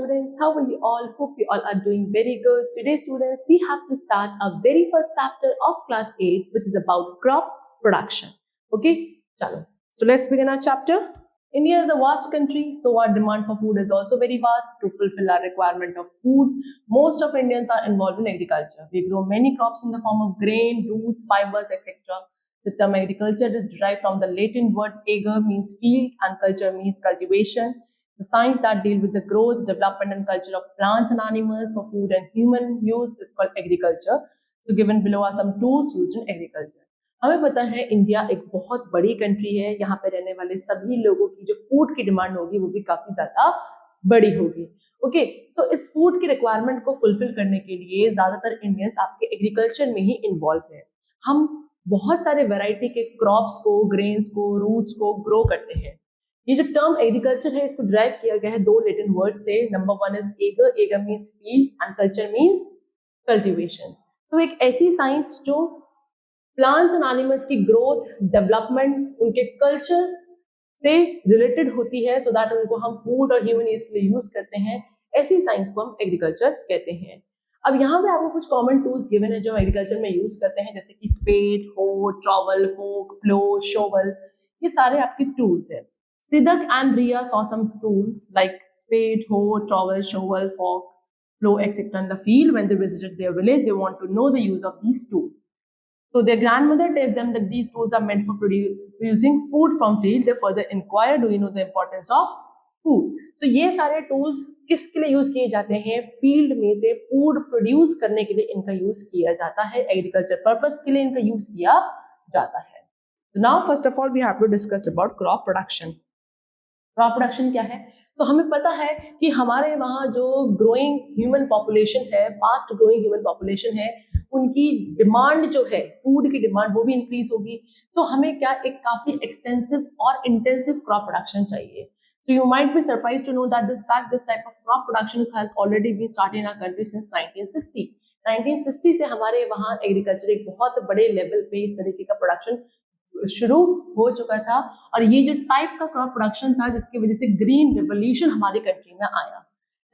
students, how are you all? Hope you all are doing very good. Today students, we have to start our very first chapter of class 8, which is about crop production. Okay, chalo. So let's begin our chapter. India is a vast country, so our demand for food is also very vast. To fulfill our requirement of food, most of Indians are involved in agriculture. We grow many crops in the form of grain, roots, fibers, etc. The term agriculture is derived from the Latin word ager, means field, and culture means cultivation. The science that deals with the growth, development and culture of plants and animals for food and human use is called agriculture. So given below are some tools used in agriculture. हमें पता है India एक बहुत बड़ी country है, यहाँ पे रहने वाले सभी लोगों की जो फूड की डिमांड होगी वो भी काफी ज्यादा बड़ी होगी. ओके, सो इस फूड की रिक्वायरमेंट को फुलफिल करने के लिए ज्यादातर इंडियंस आपके एग्रीकल्चर में ही इन्वॉल्व है. हम बहुत सारे वैरायटी के क्रॉप्स को, ग्रेन्स को, रूट्स को ग्रो करते हैं. ये जो टर्म एग्रीकल्चर है इसको ड्राइव किया गया है दो लैटिन वर्ड से. Number one is ager, ager means field and culture means cultivation. तो एक ऐसी साइंस जो प्लांट्स एंड एनिमल्स की ग्रोथ, डेवलपमेंट, उनके कल्चर से रिलेटेड होती है, सो दैट उनको हम फूड और ह्यूमन नीड्स के लिए यूज करते हैं. ऐसी साइंस को हम एग्रीकल्चर कहते हैं. अब यहाँ पे आपको कुछ कॉमन टूल्स गिवन है जो एग्रीकल्चर में यूज करते हैं, जैसे कि स्पेड, हो, ट्रॉवल, फोक, प्लो, शोवल. ये सारे आपके टूल्स है. Siddharth and Riya saw some tools like spade, hoe, trowel, shovel, fork, plow, etc. in the field. When they visited their village, they want to know the use of these tools. So their grandmother tells them that these tools are meant for producing food from field. They further inquire, do you know the importance of food? So ये सारे tools किसके लिए use किए जाते हैं? Field में से food produce करने के लिए इनका यूज किया जाता है. एग्रीकल्चर पर्पस के लिए इनका यूज किया जाता है. So now first of all we have to discuss about crop production. Crop production क्या है? सो हमें पता है कि हमारे वहाँ जो ग्रोइंग ह्यूमन पॉपुलेशन है, फास्ट ग्रोइंग ह्यूमन पॉपुलेशन है, उनकी डिमांड जो है, फूड की डिमांड वो भी इंक्रीज होगी. सो हमें क्या एक काफी एक्सटेंसिव और इंटेंसिव क्रॉप प्रोडक्शन चाहिए. So you might be surprised to know that this type of crop production has already been started in our country since 1960. 1960 से हमारे वहाँ एग्रीकल्चर एक बहुत बड़े लेवल पे इस तरीके का प्रोडक्शन शुरू हो चुका था. और ये जो टाइप का क्रॉप प्रोडक्शन था जिसकी वजह से ग्रीन रेवोल्यूशन हमारी कंट्री में आया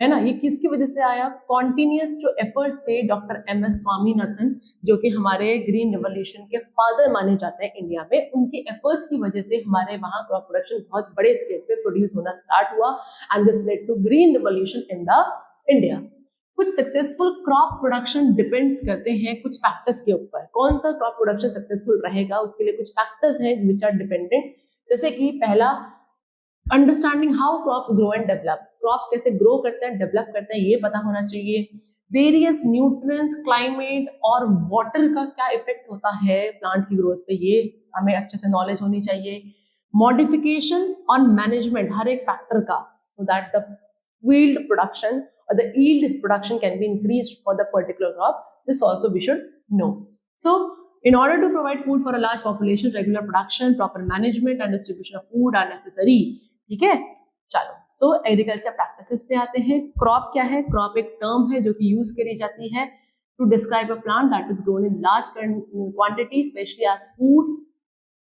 है ना, ये किसकी वजह से आया? कॉन्टिन्यूस जो एफर्ट्स थे डॉक्टर एम.एस. स्वामीनाथन, जो कि हमारे ग्रीन रेवोल्यूशन के फादर माने जाते हैं इंडिया में, उनके एफर्ट्स की वजह से हमारे वहाँ क्रॉप प्रोडक्शन बहुत बड़े स्केल पे प्रोड्यूस होना स्टार्ट हुआ. And this led to green revolution in the India. कुछ सक्सेसफुल क्रॉप प्रोडक्शन डिपेंड्स करते हैं कुछ फैक्टर्स के ऊपर. कौन सा क्रॉप प्रोडक्शन सक्सेसफुल रहेगा उसके लिए कुछ फैक्टर्स हैं विच आर डिपेंडेंट. जैसे कि पहला, understanding how crops grow and develop. Crops कैसे ग्रो करते हैं, डेवलप करते हैं, ये पता होना चाहिए. वेरियस न्यूट्रिएंट्स, क्लाइमेट और वाटर का क्या इफेक्ट होता है प्लांट की ग्रोथ पे, ये हमें अच्छे से नॉलेज होनी चाहिए. मॉडिफिकेशन और मैनेजमेंट हर एक फैक्टर का, सो that the field production or the yield production can be increased for the particular crop. This also we should know. So in order to provide food for a large population, regular production, proper management and distribution of food are necessary. ठीक है, चलो. So agriculture practices पे आते हैं. Crop क्या है? Crop एक term है जो कि use करी जाती है to describe a plant that is grown in large quantity, especially as food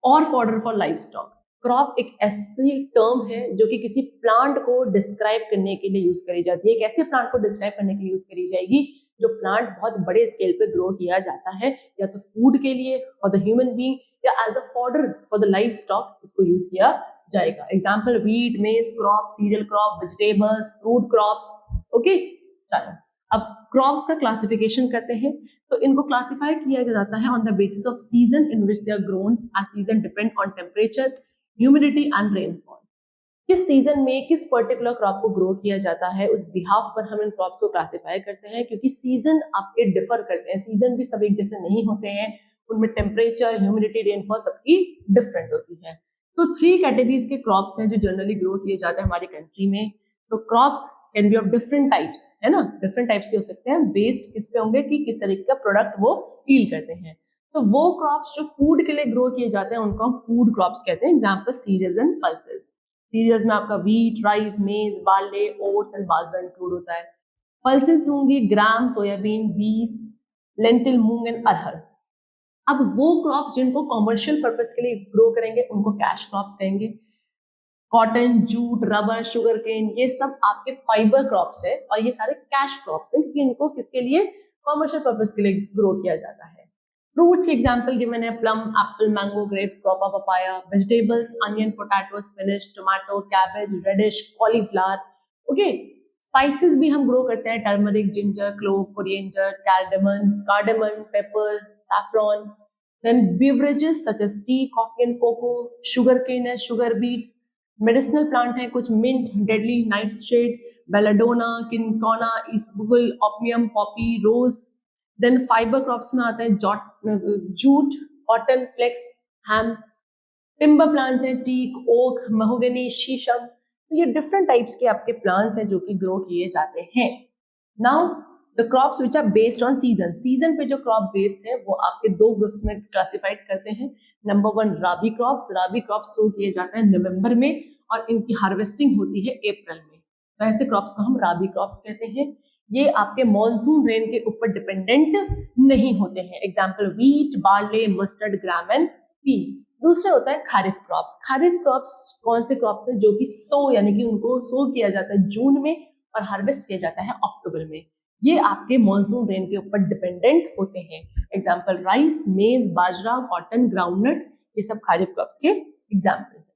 or fodder for livestock. Crop एक ऐसी टर्म है जो कि किसी प्लांट को डिस्क्राइब करने के लिए यूज करी जाती है. एक ऐसे प्लांट को डिस्क्राइब करने के लिए यूज करी जाएगी जो प्लांट बहुत बड़े स्केल पे ग्रो किया जाता है, या तो फूड के लिए फॉर द ह्यूमन बीइंग, या as a fodder for the livestock इसको यूज किया जाएगा. Example wheat, maize crop, cereal crop, vegetables, fruit crops. Okay, चलो अब क्रॉप्स का क्लासिफिकेशन करते हैं. तो इनको क्लासिफाई किया जाता है on the basis of season in which they are grown. As season depend on temperature, humidity and rainfall. किस सीजन में किस पर्टिकुलर क्रॉप को ग्रो किया जाता है उस बिहाफ पर हम इन क्रॉप्स को क्लासिफाई करते हैं, क्योंकि सीजन आपके डिफर करते हैं. सीजन भी सब एक जैसे नहीं होते हैं, उनमें टेम्परेचर, ह्यूमिडिटी, रेनफॉल सबकी डिफरेंट होती है. तो 3 कैटेगरीज के क्रॉप्स हैं जो जनरली ग्रो किए जाते हैं हमारी कंट्री में. तो crops can be of different types, है ना, डिफरेंट टाइप्स के हो सकते हैं. बेस्ड किस पे होंगे कि किस तरीके का प्रोडक्ट वो ईल्ड करते हैं. तो वो क्रॉप्स जो फूड के लिए ग्रो किए जाते हैं उनको हम फूड क्रॉप्स कहते हैं. Example cereals and pulses. Cereals में आपका wheat, rice, maize, barley, oats and bajra include होता है. पल्सेस होंगी gram, soyabean, peas, lentil, moong and arhar. अब वो क्रॉप्स जिनको कॉमर्शियल पर्पस के लिए ग्रो करेंगे उनको कैश क्रॉप्स कहेंगे. Cotton, jute, rubber, sugarcane, ये सब आपके फाइबर क्रॉप्स है और ये सारे कैश क्रॉप्स हैं क्योंकि इनको किसके लिए, कॉमर्शियल पर्पस के लिए ग्रो किया जाता है। फ्रूट्स की एग्जांपल गिवन है, plum, apple, mango, grapes, guava, papaya. Vegetables, onion, potato, spinach, tomato, cabbage, radish, cauliflower. Okay, spices भी हम ग्रो करते हैं, turmeric, ginger, clove, coriander, cardamom, pepper, saffron. Then beverages such as tea, coffee and cocoa, sugar cane है, sugar beet. Medicinal plant है कुछ, mint, deadly nightshade, belladonna, cinchona, isabgol, opium, poppy, rose. Then fibre crops में आता है jute, cotton, flex, हैम। Timber plants हैं, teak, okay, mahogany, शीशम। तो ये डिफरेंट टाइप्स के आपके प्लांट्स हैं जो कि ग्रो किए जाते हैं। Now the crops which are based on season, season पे जो क्रॉप बेस्ड है वो आपके दो ग्रुप्स में क्लासिफाइड करते हैं। नंबर वन, राबी क्रॉप्स। राबी क्रॉप्स शो किए जाते हैं नवंबर में और इनकी हार्वेस्टिंग होती है अप्रैल में, तो ऐसे क्रॉप्स को हम राबी क्रॉप्स कहते हैं। ये आपके मॉनसून रेन के ऊपर डिपेंडेंट नहीं होते हैं। Example, wheat, barley, mustard, gram and P. दूसरे होता है खारिफ क्रॉप्स। खारिफ क्रॉप्स कौन से क्रॉप्स हैं, जो कि सो यानी कि उनको सो किया जाता है जून में और हार्वेस्ट किया जाता है अक्टूबर में। ये आपके मॉनसून रेन के ऊपर डिपेंडेंट होते हैं। एग्जाम्पल, राइस, मेज, बाजरा, कॉटन, ग्राउंडनट, ये सब खारिफ क्रॉप्स के एग्जाम्पल्स हैं।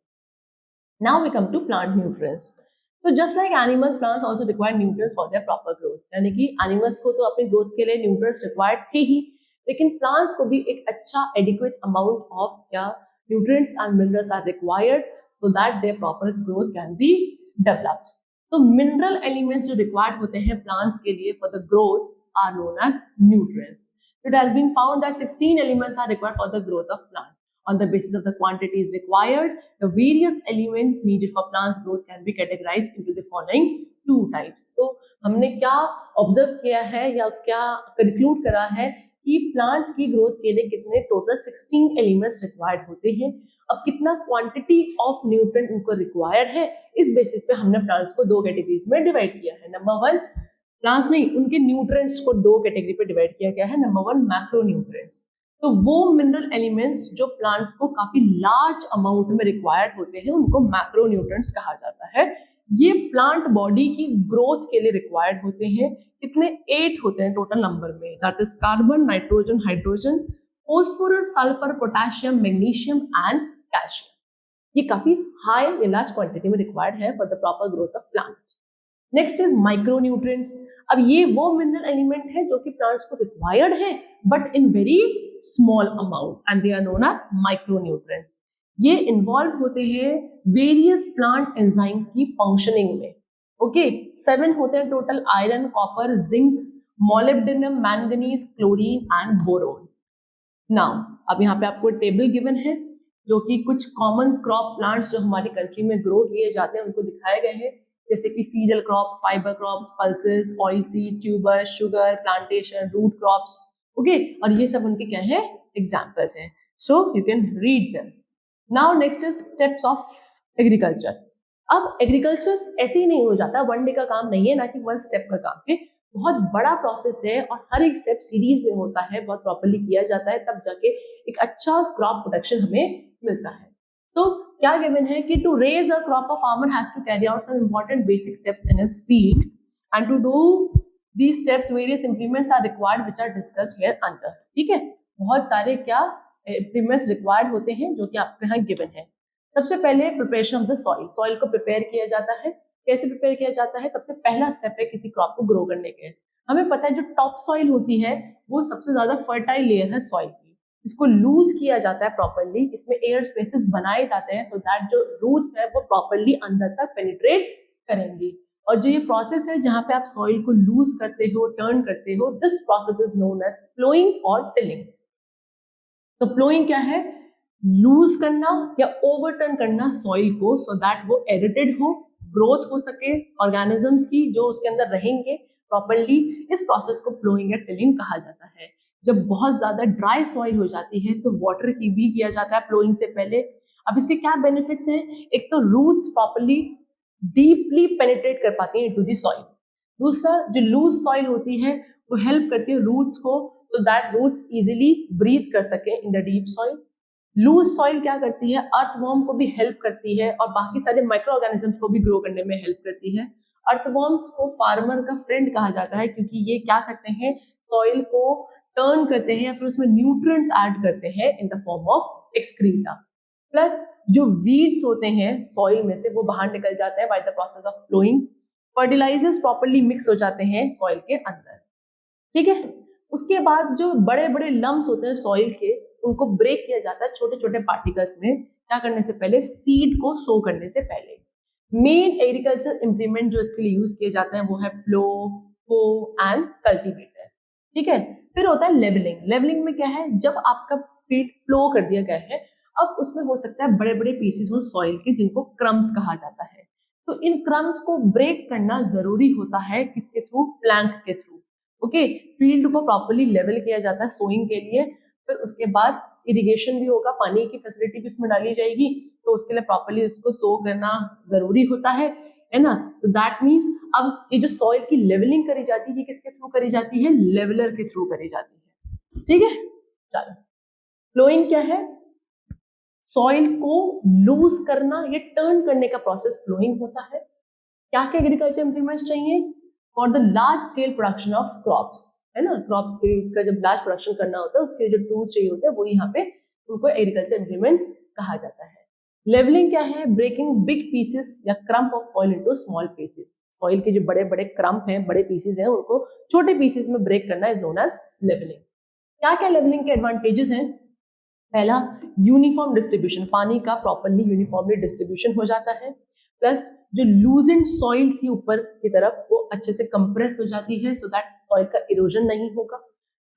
Now we come to plant nutrients. तो just like animals, plants also require nutrients for their proper growth. यानी कि एनिमल्स को तो अपनी ग्रोथ के लिए न्यूट्रिएंट्स रिक्वायर्ड थे ही, लेकिन प्लांट्स को भी एक अच्छा एडिक्वेट अमाउंट ऑफ या nutrients and minerals are required so that their proper growth can be developed. तो mineral elements जो required होते हैं plants के लिए for the growth are known as nutrients. It has been found that 16 elements are required for the growth of plant. On the basis of the quantities required, the various elements needed for plants growth can be categorized into the following two types. तो हमने क्या observe किया है या क्या conclude करा है कि प्लांट्स की ग्रोथ के लिए कितने टोटल 16 एलिमेंट्स रिक्वायर्ड होते हैं। अब कितना क्वांटिटी ऑफ न्यूट्रिएंट उनको रिक्वायर्ड है, इस बेसिस पे हमने प्लांट्स को दो कैटेगरीज में डिवाइड किया है। नंबर वन, प्लांट्स नहीं, उनके न्यूट्रिएंट्स को दो कैटेगरी पे डिवाइड किया गया है। नंबर वन, मैक्रो न्यूट्रिएंट्स, तो वो मिनरल एलिमेंट्स जो प्लांट्स को काफी लार्ज अमाउंट में रिक्वायर्ड होते हैं उनको मैक्रो न्यूट्रिएंट्स कहा जाता है। ये प्लांट बॉडी की ग्रोथ के लिए रिक्वायर्ड होते हैं। कितने, 8 होते हैं टोटल नंबर में, that is carbon, nitrogen, hydrogen, phosphorus, sulphur, potassium, magnesium and calcium. ये काफी हाई या लार्ज क्वांटिटी में रिक्वायर्ड है for the proper growth of plant. Next is micro nutrients. अब ये वो मिनरल एलिमेंट है जो कि प्लांट्स को रिक्वायर्ड है but in very small amount and they are known as micronutrients. ये इन्वॉल्व होते हैं वेरियस प्लांट एंजाइम्स की फंक्शनिंग में। ओके, 7 होते हैं total, iron, copper, zinc, molybdenum, manganese, chlorine and boron. Now अब यहाँ पे आपको टेबल गिवन है जो कि कुछ कॉमन क्रॉप प्लांट्स जो हमारी कंट्री में ग्रो किए जाते हैं उनको दिखाए गए हैं, जैसे कि cereal crops, fibre crops, pulses, oil seed, tuber, sugar plantation, root crops. Okay, और ये सब उनके क्या है, एग्जाम्पल्स हैं, so you can read them. Now next is steps of agriculture. अब एग्रीकल्चर ऐसे ही नहीं हो जाता, वन डे का काम नहीं है, ना कि वन स्टेप का काम है, बहुत बड़ा प्रोसेस है और हर एक स्टेप सीरीज में होता है, बहुत प्रॉपर्ली किया जाता है, तब जाके एक अच्छा क्रॉप प्रोडक्शन हमें मिलता है। तो क्या गिवन है कि to raise a crop a farmer has to carry out some important basic steps in his field and to do these steps various implements are required which are discussed here under। ठीक है, बहुत सारे क्या implements required होते हैं जो कि आपके यहाँ गिवन है। सबसे पहले preparation of the soil, soil को प्रिपेयर किया जाता है। कैसे प्रिपेयर किया जाता है, सबसे पहला स्टेप है किसी क्रॉप को ग्रो करने के। हमें पता है जो टॉप सॉइल होती है वो सबसे ज्यादा फर्टाइल लेयर है सॉइल की, इसको लूज किया जाता है प्रॉपरली, इसमें एयर स्पेसेस बनाए जाते हैं सो दैट जो रूट्स है वो प्रॉपरली अंदर तक पेनिट्रेट करेंगी। और जो ये प्रोसेस है जहां पे आप सॉइल को लूज करते हो, टर्न करते हो, this process is known as ploughing और टिलिंग। तो प्लोइंग क्या है, लूज करना या ओवरटर्न करना सॉइल को सो दैट वो एरिटेड हो, ग्रोथ हो सके ऑर्गेनिजम्स की जो उसके अंदर रहेंगे प्रॉपरली। इस प्रोसेस को प्लोइंग या टिलिंग कहा जाता है। जब बहुत ज्यादा ड्राई सॉइल हो जाती है तो वाटर की भी किया जाता है प्लोइंग से पहले। अब इसके क्या बेनिफिट्स हैं, एक तो रूट्स प्रॉपरली डीपली पेनिट्रेट कर पाती है इनटू द सॉइल। दूसरा, जो लूज सॉइल होती है वो हेल्प करती है रूट्स को so that roots easily breathe कर सके in the deep soil. Loose soil क्या करती है, अर्थवॉर्म को भी हेल्प करती है और बाकी सारे माइक्रो ऑर्गेनिजम्स को भी ग्रो करने में हेल्प करती है। अर्थवॉर्म्स को फार्मर का फ्रेंड कहा जाता है क्योंकि ये क्या करते हैं, सॉइल को टर्न करते हैं, फिर उसमें न्यूट्रिएंट्स ऐड करते हैं इन the form of excreta. Plus जो वीड्स होते हैं सॉइल में से वो बाहर निकल जाते हैं by the process of ploughing. Fertilizers properly mix हो जाते हैं सॉइल के अंदर, ठीक है। उसके बाद जो बड़े बड़े लम्स होते हैं सॉइल के, उनको ब्रेक किया जाता है छोटे छोटे पार्टिकल्स में, क्या करने से पहले, सीड को सो करने से पहले। मेन एग्रीकल्चर इंप्लीमेंट जो इसके लिए यूज किए जाते हैं वो है प्लो, को एंड कल्टीवेटर, ठीक है। फिर होता है लेवलिंग। लेवलिंग में क्या है, जब आपका फील्ड प्लो कर दिया गया है, अब उसमें हो सकता है बड़े बड़े पीसेस हो सॉइल के जिनको क्रम्स कहा जाता है, तो इन क्रम्स को ब्रेक करना जरूरी होता है, किसके थ्रू, प्लैंक के थ्रू। ओके, फील्ड को प्रॉपर्ली लेवल किया जाता है सोइंग के लिए, फिर उसके बाद इरिगेशन भी होगा, पानी की फैसिलिटी भी उसमें डाली जाएगी, तो उसके लिए प्रॉपर्ली उसको सो करना जरूरी होता है ना। तो दैट मीन्स अब ये जो सॉइल की लेवलिंग करी जाती है किसके थ्रू करी जाती है, लेवलर के थ्रू करी जाती है, ठीक है। चलो, फ्लोइंग क्या है, सॉइल को लूज करना या टर्न करने का प्रोसेस फ्लोइंग होता है। क्या क्या एग्रीकल्चर इंप्लीमेंट्स चाहिए, for the large scale production of crops, है ना। क्रॉप्स का जब लार्ज प्रोडक्शन करना होता है उसके लिए जो टूल्स चाहिए होते हैं वो यहाँ पे उनको एग्रीकल्चर इंप्लीमेंट्स कहा जाता है। लेवलिंग क्या है, ब्रेकिंग बिग पीसेस या krump of soil into small pieces. Soil के जो बड़े बड़े क्रम्प हैं, बड़े पीसेस हैं, उनको छोटे पीसेस में ब्रेक करना इज नोन एज लेवलिंग। क्या क्या लेवलिंग के एडवांटेजेस हैं, पहला, यूनिफॉर्म डिस्ट्रीब्यूशन, पानी का प्रॉपर्ली यूनिफॉर्मली डिस्ट्रीब्यूशन हो जाता है। प्लस जो लूजेंड सॉइल थी ऊपर की तरफ वो अच्छे से कंप्रेस हो जाती है, सो दैट सॉइल का इरोजन नहीं होगा।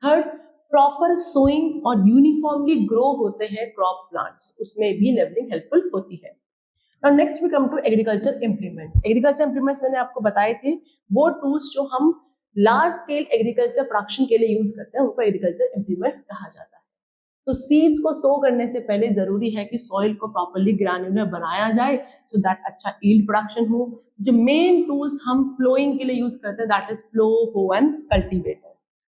थर्ड, प्रॉपर सोइंग और यूनिफॉर्मली ग्रो होते हैं क्रॉप प्लांट्स, उसमें भी लेवलिंग हेल्पफुल होती है। और next we come to agriculture implements. Agriculture implements मैंने आपको बताए थे, वो टूल्स जो हम लार्ज स्केल एग्रीकल्चर प्रोडक्शन के लिए यूज करते हैं उनको एग्रीकल्चर इंप्लीमेंट्स कहा जाता है। तो सीड्स को सो करने से पहले जरूरी है कि सॉइल को प्रॉपर्ली ग्रैन्युलर बनाया जाए सो दैट अच्छा यील्ड प्रोडक्शन हो। जो मेन टूल्स हम फ्लोइंग के लिए यूज करते हैं दैट इज प्लो, हो एंड कल्टीवेटर।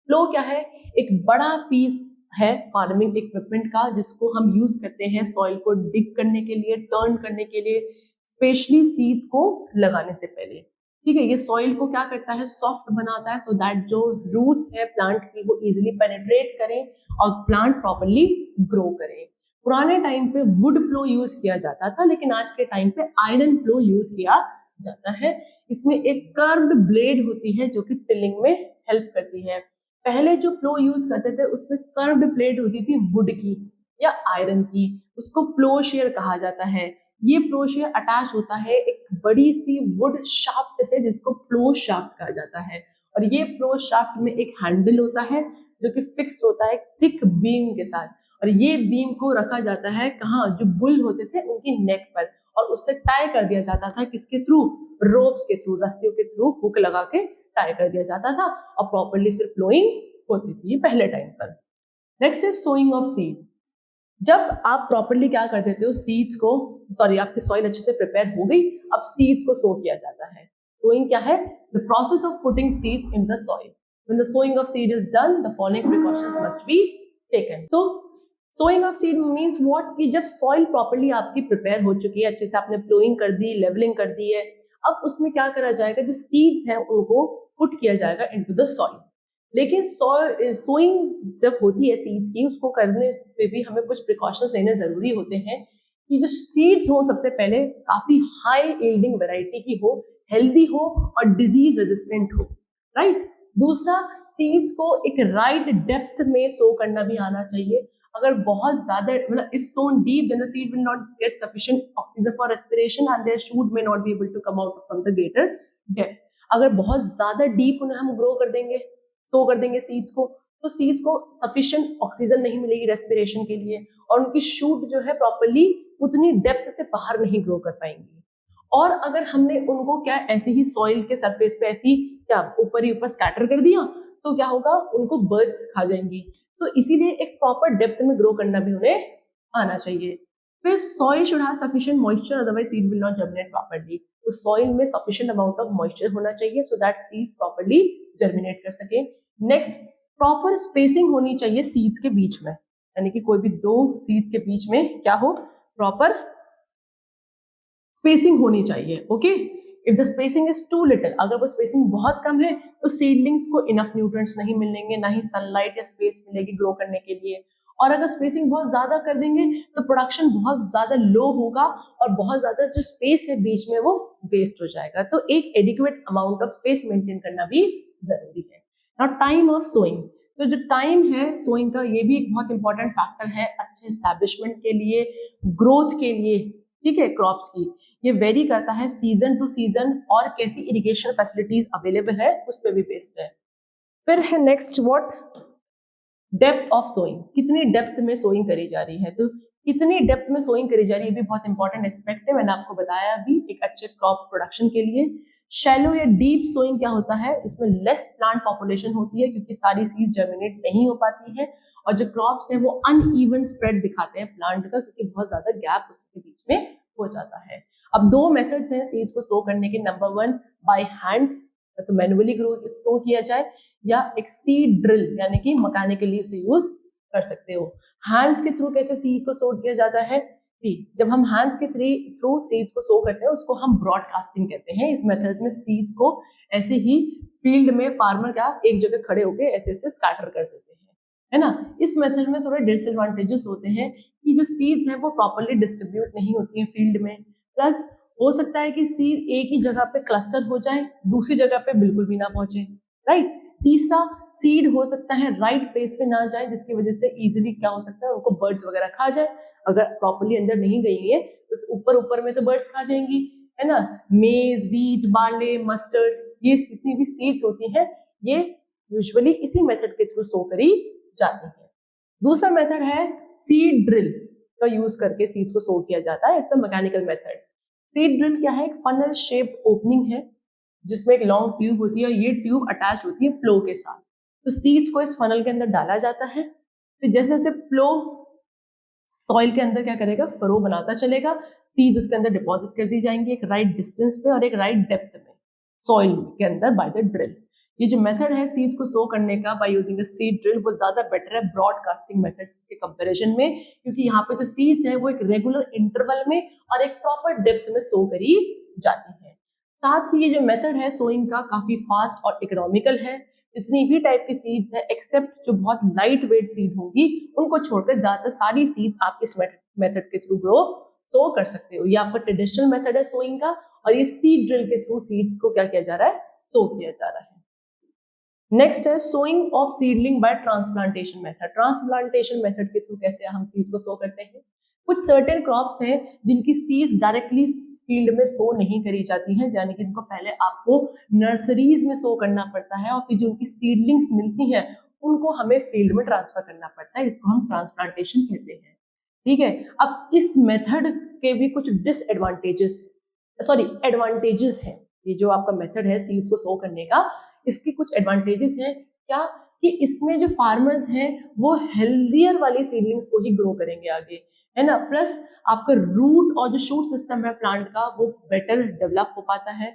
फ्लो क्या है, एक बड़ा पीस है फार्मिंग इक्विपमेंट का जिसको हम यूज करते हैं सॉइल को डिग करने के लिए, टर्न करने के लिए, स्पेशली सीड्स को लगाने से पहले, ठीक है। ये सॉइल को क्या करता है, सॉफ्ट बनाता है सो दैट जो रूट्स है प्लांट की वो इजीली पेनिट्रेट करें और प्लांट प्रॉपर्ली ग्रो करें। पुराने टाइम पे वुड फ्लो यूज किया जाता था, लेकिन आज के टाइम पे आयरन फ्लो यूज किया जाता है। इसमें एक कर्व्ड ब्लेड होती है जो कि टिलिंग में हेल्प करती है। पहले जो फ्लो यूज करते थे उसमें कर्व्ड ब्लेड होती थी वुड की या आयरन की, उसको प्लोशेयर कहा जाता है। ये प्लोशेयर अटैच होता है एक बड़ी सी वुड शाफ्ट से जिसको प्लो शाफ्ट कहा जाता है, और ये प्लो शाफ्ट में एक हैंडल होता है जो कि फिक्स होता है थिक बीम के साथ, और ये बीम को रखा जाता है कहाँ, जो बुल होते थे उनकी नेक पर, और उससे टाई कर दिया जाता था किसके थ्रू, रोप्स के थ्रू, रस्सियों के थ्रू हुक लगा के टाई कर दिया जाता था और प्रॉपर्ली फिर फ्लोइंग होती थी पहले टाइम पर। Next is sowing of seed. जब आप प्रॉपर्ली क्या कर देते हो, सीड्स को, सॉरी आपकी सॉइल अच्छे से प्रिपेयर हो गई, अब सीड्स को सो किया जाता है। सोइंग क्या है, the process of putting seeds in the soil. When the sowing of seed is done, the following precautions must be taken. So, sowing of seed means what? कि जब soil properly आपकी prepare हो चुकी है, अच्छे से आपने plowing कर दी, leveling कर दी है, अब उसमें क्या करा जाएगा, जो seeds हैं उनको put किया जाएगा into the soil. लेकिन सोइंग जब होती है सीड्स की, उसको करने पे भी हमें कुछ प्रिकॉशंस लेने जरूरी होते हैं कि जो सीड्स हो सबसे पहले काफी हाई यील्डिंग वैरायटी की हो, हेल्दी हो और डिजीज रेजिस्टेंट हो, राइट। दूसरा, सीड्स को एक राइट डेप्थ में सो करना भी आना चाहिए। अगर बहुत ज्यादा, मतलब if sown deep then the seed will not get sufficient oxygen for respiration and their shoot may not be able to come out from the greater depth. अगर बहुत ज्यादा डीप उन्हें हम ग्रो कर देंगे, सो कर देंगे सीड्स को, तो सीड्स को सफिशिएंट ऑक्सीजन नहीं मिलेगी रेस्पिरेशन के लिए, और उनकी शूट जो है प्रॉपर्ली उतनी डेप्थ से बाहर नहीं ग्रो कर पाएंगी। और अगर हमने उनको क्या ऐसे ही सॉइल के सरफेस पे ऐसी क्या ऊपर ही ऊपर स्कैटर कर दिया तो क्या होगा, उनको बर्ड्स खा जाएंगी। तो इसीलिए एक प्रॉपर डेप्थ में ग्रो करना भी उन्हें आना चाहिए। फिर soil should have sufficient moisture, otherwise seed will not germinate properly. तो सॉइल में सफिशिएंट अमाउंट ऑफ मॉइस्चर होना चाहिए so that seeds properly germinate कर सके। नेक्स्ट, प्रॉपर स्पेसिंग होनी चाहिए सीड्स के बीच में, यानी कि कोई भी दो सीड्स के बीच में क्या हो, प्रॉपर स्पेसिंग होनी चाहिए। Okay, if the spacing is too little, अगर वो स्पेसिंग बहुत कम है तो सीडलिंग्स को इनफ न्यूट्रिएंट्स नहीं मिलेंगे, ना ही सनलाइट या स्पेस मिलेगी ग्रो करने के लिए। और अगर स्पेसिंग बहुत ज्यादा कर देंगे तो प्रोडक्शन बहुत ज्यादा लो होगा और बहुत ज्यादा जो स्पेस है बीच में वो वेस्ट हो जाएगा। तो एक adequate amount of space maintain करना भी जरूरी है। नाउ टाइम ऑफ सोइंग, तो जो टाइम है सोइंग का ये भी एक बहुत इंपॉर्टेंट फैक्टर है अच्छे एस्टैब्लिशमेंट के लिए, ग्रोथ के लिए, ठीक है, क्रॉप्स की। ये वेरी करता है सीजन टू सीजन और कैसी इरिगेशन फैसिलिटीज अवेलेबल है उस पर भी बेस्ड है। फिर है next what, depth of sowing, कितनी डेप्थ में सोइंग करी जा रही है। तो कितनी डेप्थ में सोइंग करी जा रही है भी बहुत इंपॉर्टेंट एस्पेक्ट है, मैंने आपको बताया अभी एक अच्छे क्रॉप प्रोडक्शन के लिए। शैलो या डीप सोइंग क्या होता है, इसमें लेस प्लांट पॉपुलेशन होती है क्योंकि सारी सीड्स जर्मिनेट नहीं हो पाती है और जो क्रॉप्स है वो अनइवन स्प्रेड दिखाते हैं प्लांट का क्योंकि बहुत ज्यादा गैप उसके बीच में हो जाता है। अब दो मेथड्स हैं सीड्स को सो करने के, नंबर वन बाय हैंड, तो मैनुअली ग्रो सो किया जाए, या एक सीड ड्रिल यानी कि मैकेनिकली उसे यूज कर सकते हो। हैंड्स के थ्रू कैसे सीड को सो किया जाता है, जब हम हैंड्स के थ्रू सीड्स को सो करते हैं उसको हम ब्रॉडकास्टिंग कहते हैं। इस मेथड में सीड्स को ऐसे ही फील्ड में फार्मर क्या एक जगह खड़े होकर ऐसे ऐसे स्कैटर कर देते हैं, है ना। इस मेथड में थोड़े डिसएडवांटेजेस होते हैं कि जो सीड्स हैं वो प्रॉपरली डिस्ट्रीब्यूट नहीं होती हैं फील्ड में, प्लस हो सकता है कि सीड एक ही जगह पे क्लस्टर हो जाए, दूसरी जगह पे बिल्कुल भी ना पहुंचे, राइट। तीसरा, सीड हो सकता है राइट प्लेस पे ना जाए जिसकी वजह से इजीली क्या हो सकता है उनको बर्ड्स वगैरह खा जाए, अगर प्रॉपरली अंदर नहीं गई है तो ऊपर ऊपर में तो बर्ड्स खा जाएंगी, है ना। मेज, व्हीट, बार्ले, मस्टर्ड, ये जितनी भी सीड्स होती हैं ये यूजुअली इसी मेथड के थ्रू सो करी जाती है। दूसरा मेथड है सीड ड्रिल का यूज करके सीड्स को सो किया जाता है, it's a mechanical method. Seed drill क्या है, एक फनल शेप्ड ओपनिंग है जिसमें एक लॉन्ग ट्यूब होती है, ये ट्यूब अटैच होती है प्लो के साथ। तो सीड्स को इस फनल के अंदर डाला जाता है, फिर जैसे जैसे प्लो सॉइल के अंदर क्या करेगा, फरो बनाता चलेगा, सीड्स उसके अंदर डिपॉजिट कर दी जाएंगी एक राइट डिस्टेंस पे और एक राइट डेप्थ में सॉइल के अंदर बाय द ड्रिल। ये जो मेथड है सीड्स को सो करने का bye using a seed drill वो ज्यादा बेटर है ब्रॉडकास्टिंग मेथड्स के कंपैरिजन में, क्योंकि यहाँ पे जो सीड्स है वो एक रेगुलर इंटरवल में और एक प्रॉपर डेप्थ में सो करी जाती है। साथ ही ये जो मेथड है सोइंग का काफी फास्ट और इकोनॉमिकल है। जितनी भी टाइप की सीड्स है एक्सेप्ट जो बहुत लाइट वेट सीड होंगी उनको छोड़कर ज्यादातर सारी सीड्स आप इस मेथड के थ्रू ग्रो सो कर सकते हो। ये आपका ट्रेडिशनल मेथड है सोइंग का और ये सीड ड्रिल के थ्रू सीड को क्या किया जा रहा है, सो किया जा रहा है। नेक्स्ट है sowing of seedling by transplantation method. Transplantation method के थ्रू कैसे हम सीड को सो करते हैं, कुछ सर्टेन क्रॉप्स हैं जिनकी सीड्स डायरेक्टली फील्ड में सो नहीं करी जाती हैं, यानी कि इनको पहले आपको नर्सरीज में सो करना पड़ता है और फिर जो उनकी सीडलिंग्स मिलती हैं उनको हमें फील्ड में ट्रांसफर करना पड़ता है, इसको हम ट्रांसप्लांटेशन कहते हैं, ठीक है। अब इस मेथड के भी कुछ एडवांटेजेस हैं। ये जो आपका मेथड है सीड्स को सो करने का, इसके कुछ एडवांटेजेस हैं क्या, कि इसमें जो फार्मर्स हैं वो हेल्दियर वाली सीडलिंग्स को ही ग्रो करेंगे आगे, है ना। प्लस आपका रूट और जो शूट सिस्टम है प्लांट का वो बेटर डेवलप हो पाता है,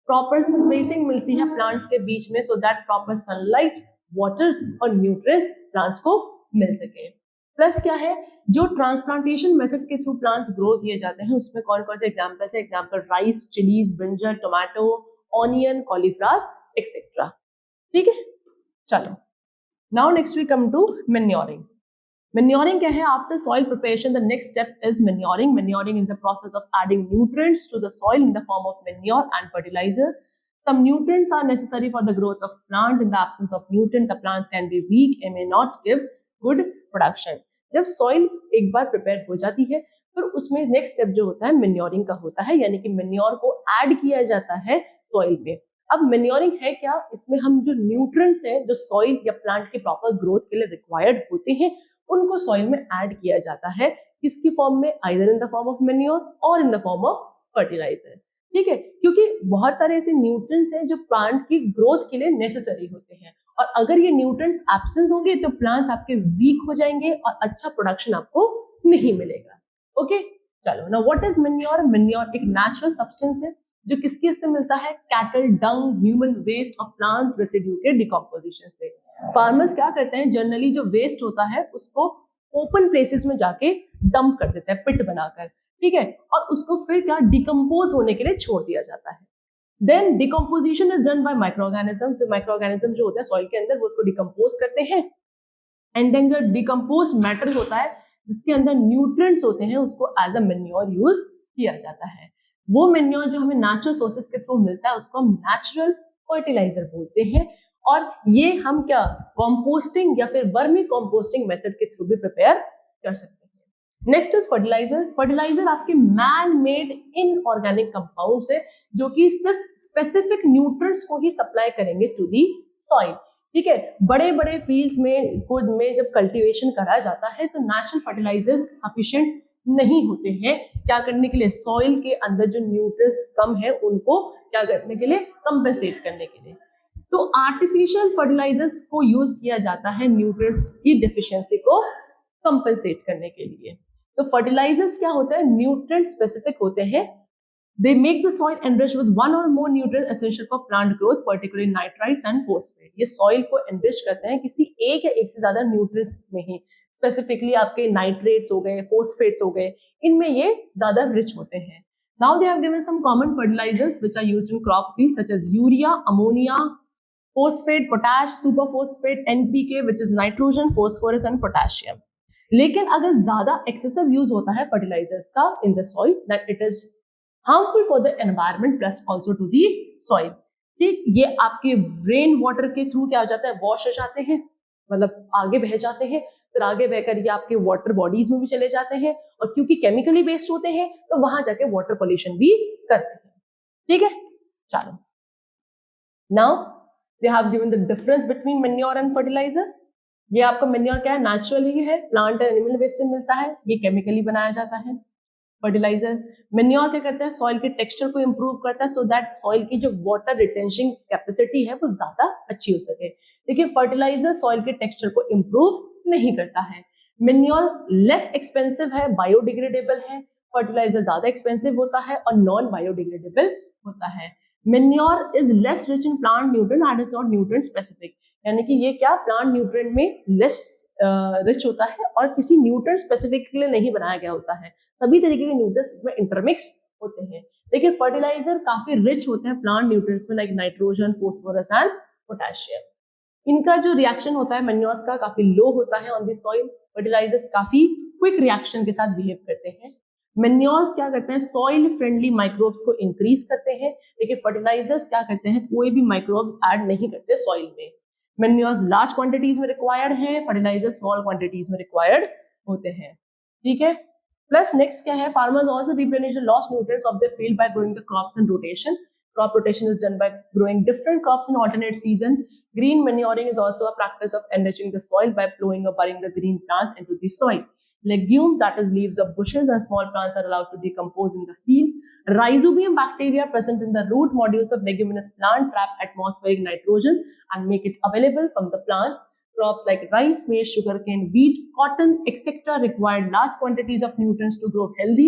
प्रॉपर स्पेसिंग मिलती है प्लांट्स के बीच में so that proper sunlight, water और न्यूट्रिएंट्स प्लांट्स को मिल सके। प्लस क्या है, जो ट्रांसप्लांटेशन मेथड के थ्रू प्लांट्स ग्रो किए जाते हैं उसमें कौन कौन से एग्जांपल्स है, example rice, chillies, brinjal, tomato, onion, cauliflower etcetera, ठीक है। चलो now next we come to manuring. Manuring क्या है, after soil preparation the next step is manuring. Manuring is the process of adding nutrients to the soil in the form of manure and fertilizer. Some nutrients are necessary for the growth of plant. In the absence of nutrient the plants can be weak and may not give good production. जब soil एक बार prepare हो जाती है फिर उसमें next step जो होता है manuring का होता है, यानी कि manure को add किया जाता है soil पे। अब मैन्योरिंग है क्या, इसमें हम जो न्यूट्रिएंट्स हैं जो सॉइल या प्लांट की प्रॉपर ग्रोथ के लिए रिक्वायर्ड होते हैं उनको सॉइल में ऐड किया जाता है, किसकी फॉर्म में, either in the form of manure और in the form of fertiliser, ठीक है। क्योंकि बहुत सारे ऐसे न्यूट्रिएंट्स हैं जो प्लांट की ग्रोथ के लिए नेसेसरी होते हैं और अगर ये न्यूट्रिएंट्स एब्सेंस होंगे तो प्लांट्स आपके वीक हो जाएंगे और अच्छा प्रोडक्शन आपको नहीं मिलेगा। ओके, चलो ना, व्हाट इज मैन्योर। मैन्योर एक नेचुरल सब्सटेंस है जो किसकी से मिलता है, कैटल डंग, ह्यूमन वेस्ट और प्लांट रेसिड्यू के डिकम्पोजिशन से। फार्मर्स क्या करते हैं, जनरली जो वेस्ट होता है उसको ओपन प्लेसेस में जाके डंप कर देता है पिट बनाकर, ठीक है, और उसको फिर क्या डिकम्पोज होने के लिए छोड़ दिया जाता है। Then decomposition is done by microorganism, तो माइक्रोऑर्गेनिज्म जो होता है सॉइल के अंदर वो उसको डिकम्पोज करते हैं। एंड देन जो डिकम्पोज मैटर होता है जिसके अंदर न्यूट्रिएंट्स होते हैं उसको एज अ मैन्योर यूज किया जाता है। वो मैन्योर जो हमें नेचुरल सोर्सेज के थ्रू मिलता है उसको हम नेचुरल फर्टिलाइजर बोलते हैं, और ये हम क्या कंपोस्टिंग या फिर वर्मी कंपोस्टिंग मेथड के थ्रू भी प्रिपेयर कर सकते हैं। Next is fertilizer. फर्टिलाइजर आपके मैन मेड इनऑर्गेनिक कंपाउंड्स है जो कि सिर्फ स्पेसिफिक न्यूट्रिएंट्स को ही सप्लाई करेंगे टू दी सॉइल, ठीक है। बड़े बड़े फील्ड्स में जब कल्टीवेशन करा जाता है तो नेचुरल फर्टिलाइजर्स सफिशिएंट नहीं होते हैं क्या करने के लिए, सॉइल के अंदर जो न्यूट्रिएंट्स कम है उनको क्या करने के लिए, कंपेंसेट करने के लिए। तो आर्टिफिशियल फर्टिलाइजर्स को यूज किया जाता है न्यूट्रिएंट्स की डेफिशिएंसी को कंपेंसेट करने के लिए। तो फर्टिलाइजर्स क्या होता है, न्यूट्रिएंट स्पेसिफिक होते हैं। They make the soil enriched with one or more nutrients essential for plant growth, particularly nitrites and phosphate. ये soil को enrich करते हैं किसी एक या एक से ज्यादा nutrients में ही, specifically आपके nitrates हो गए, phosphates हो गए, इनमें ये ज्यादा rich होते हैं। Now they have given some common fertilizers which are used in crop fields such as urea, ammonia, phosphate, potash, superphosphate, NPK which is nitrogen, phosphorus and potassium. लेकिन अगर ज्यादा excessive use होता है fertilizers का in the soil, that it is harmful for the environment plus also to the soil, ठीक। ये आपके rain water के थ्रू क्या हो जाता है, वॉश हो जाते हैं, मतलब आगे बह जाते हैं, फिर आगे बहकर ये आपके वाटर बॉडीज में भी चले जाते हैं, और क्योंकि केमिकली बेस्ड होते हैं तो वहां जाके वाटर पोल्यूशन भी करते हैं, ठीक है। चलो, now they have given the difference between manure and fertilizer. ये आपका मैन्योर क्या है, नेचुरल ही है, प्लांट एंड एनिमल वेस्ट से मिलता है, ये केमिकली बनाया जाता है। फर्टिलाइजर, मैन्योर क्या करता है, सॉइल के टेक्सचर को इंप्रूव करता है सो दैट सॉइल की जो वाटर रिटेंशन कैपेसिटी है वो ज्यादा अच्छी हो सके। देखिए फर्टिलाइजर सॉइल के टेक्सचर को इंप्रूव नहीं करता है। मैन्योर लेस एक्सपेंसिव है, बायोडिग्रेडेबल है, फर्टिलाइजर ज्यादा एक्सपेंसिव होता है और नॉन बायोडिग्रेडेबल होता है। Manure is less rich in plant nutrient and is not nutrient specific, यानी कि ये क्या प्लांट न्यूट्रिएंट में लेस रिच होता है और किसी न्यूट्रिएंट स्पेसिफिक के लिए नहीं बनाया गया होता है, सभी तरीके के न्यूट्रिएंट्स इसमें इंटरमिक्स होते हैं। लेकिन फर्टिलाइजर काफी रिच होते हैं प्लांट न्यूट्रिएंट्स में, like nitrogen, phosphorus and potassium. इनका जो रिएक्शन होता है मैन्योर्स का काफी लो होता है ऑन द सॉइल, फर्टिलाइजर्स काफी क्विक रिएक्शन के साथ बिहेव करते हैं। मैन्योर्स क्या करते हैं, सॉइल फ्रेंडली माइक्रोब्स को इंक्रीज करते हैं, लेकिन फर्टिलाइजर्स क्या करते हैं, कोई भी माइक्रोब्स ऐड नहीं करते सॉइल में। मैन्योर्स लार्ज क्वांटिटीज में रिक्वायर्ड है, फर्टिलाइजर स्मॉल क्वांटिटीज में रिक्वायर्ड होते हैं, ठीक है। प्लस नेक्स्ट क्या है, farmers also replenish the lost nutrients of the field bye growing the crops in rotation. Crop rotation is done bye growing different crops in alternate season. Green manuring is also a practice of enriching the soil by plowing or burying the green plants into the soil. Legumes, that is leaves of bushes and small plants, are allowed to decompose in the field. Rhizobium bacteria present in the root nodules of leguminous plant trap atmospheric nitrogen and make it available from the plants. Crops like rice, maize, sugarcane, wheat, cotton, etc. require large quantities of nutrients to grow healthy,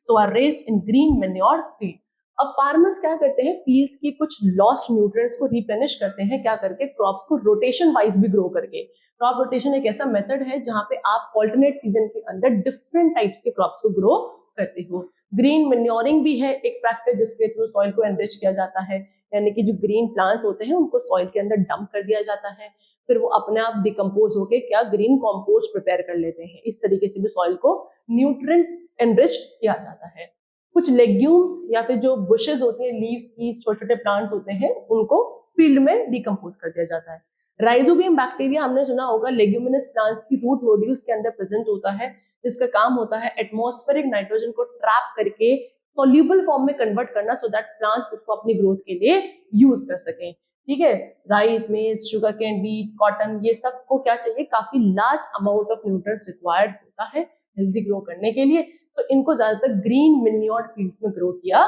so are raised in green manure field. अब farmers क्या करते हैं, fields की कुछ lost nutrients को replenish करते हैं, क्या करके, क्रॉप्स को रोटेशन वाइज भी ग्रो करके। क्रॉप रोटेशन एक ऐसा मेथड है जहां पे आप ऑल्टरनेट सीजन के अंदर डिफरेंट टाइप्स के क्रॉप्स को ग्रो करते हो। ग्रीन मैन्योरिंग भी है एक प्रैक्टिस जिसके थ्रू सॉइल को एनरिच किया जाता है, यानी कि जो ग्रीन प्लांट्स होते हैं उनको सॉइल के अंदर डंप कर दिया जाता है, फिर वो अपने आप डिकम्पोज होके क्या ग्रीन कॉम्पोस्ट प्रिपेयर कर लेते हैं। इस तरीके से भी सॉइल को न्यूट्रिएंट एनरिच किया जाता है। कुछ लेग्यूम्स या फिर जो बुशेस होती हैं, लीव्स की छोटे छोटे प्लांट्स होते हैं, उनको फील्ड में डिकम्पोज कर दिया जाता है। राइजोबियम बैक्टीरिया हमने सुना होगा, लेग्यूमिनस प्लांट्स की रूट नोड्यूल्स के अंदर प्रेजेंट होता है, जिसका काम होता है एटमॉस्फेरिक नाइट्रोजन को ट्रैप करके सॉल्यूबल फॉर्म में कन्वर्ट करना, सो दैट प्लांट्स उसको अपनी ग्रोथ के लिए यूज कर सकें, ठीक है। राइस, मेज, शुगर केन, व्हीट, कॉटन, ये सबको क्या चाहिए, काफी large amount of nutrients required होता है हेल्दी ग्रो करने के लिए, तो इनको ज्यादातर ग्रीन मैन्योर्ड फील्ड्स में ग्रो किया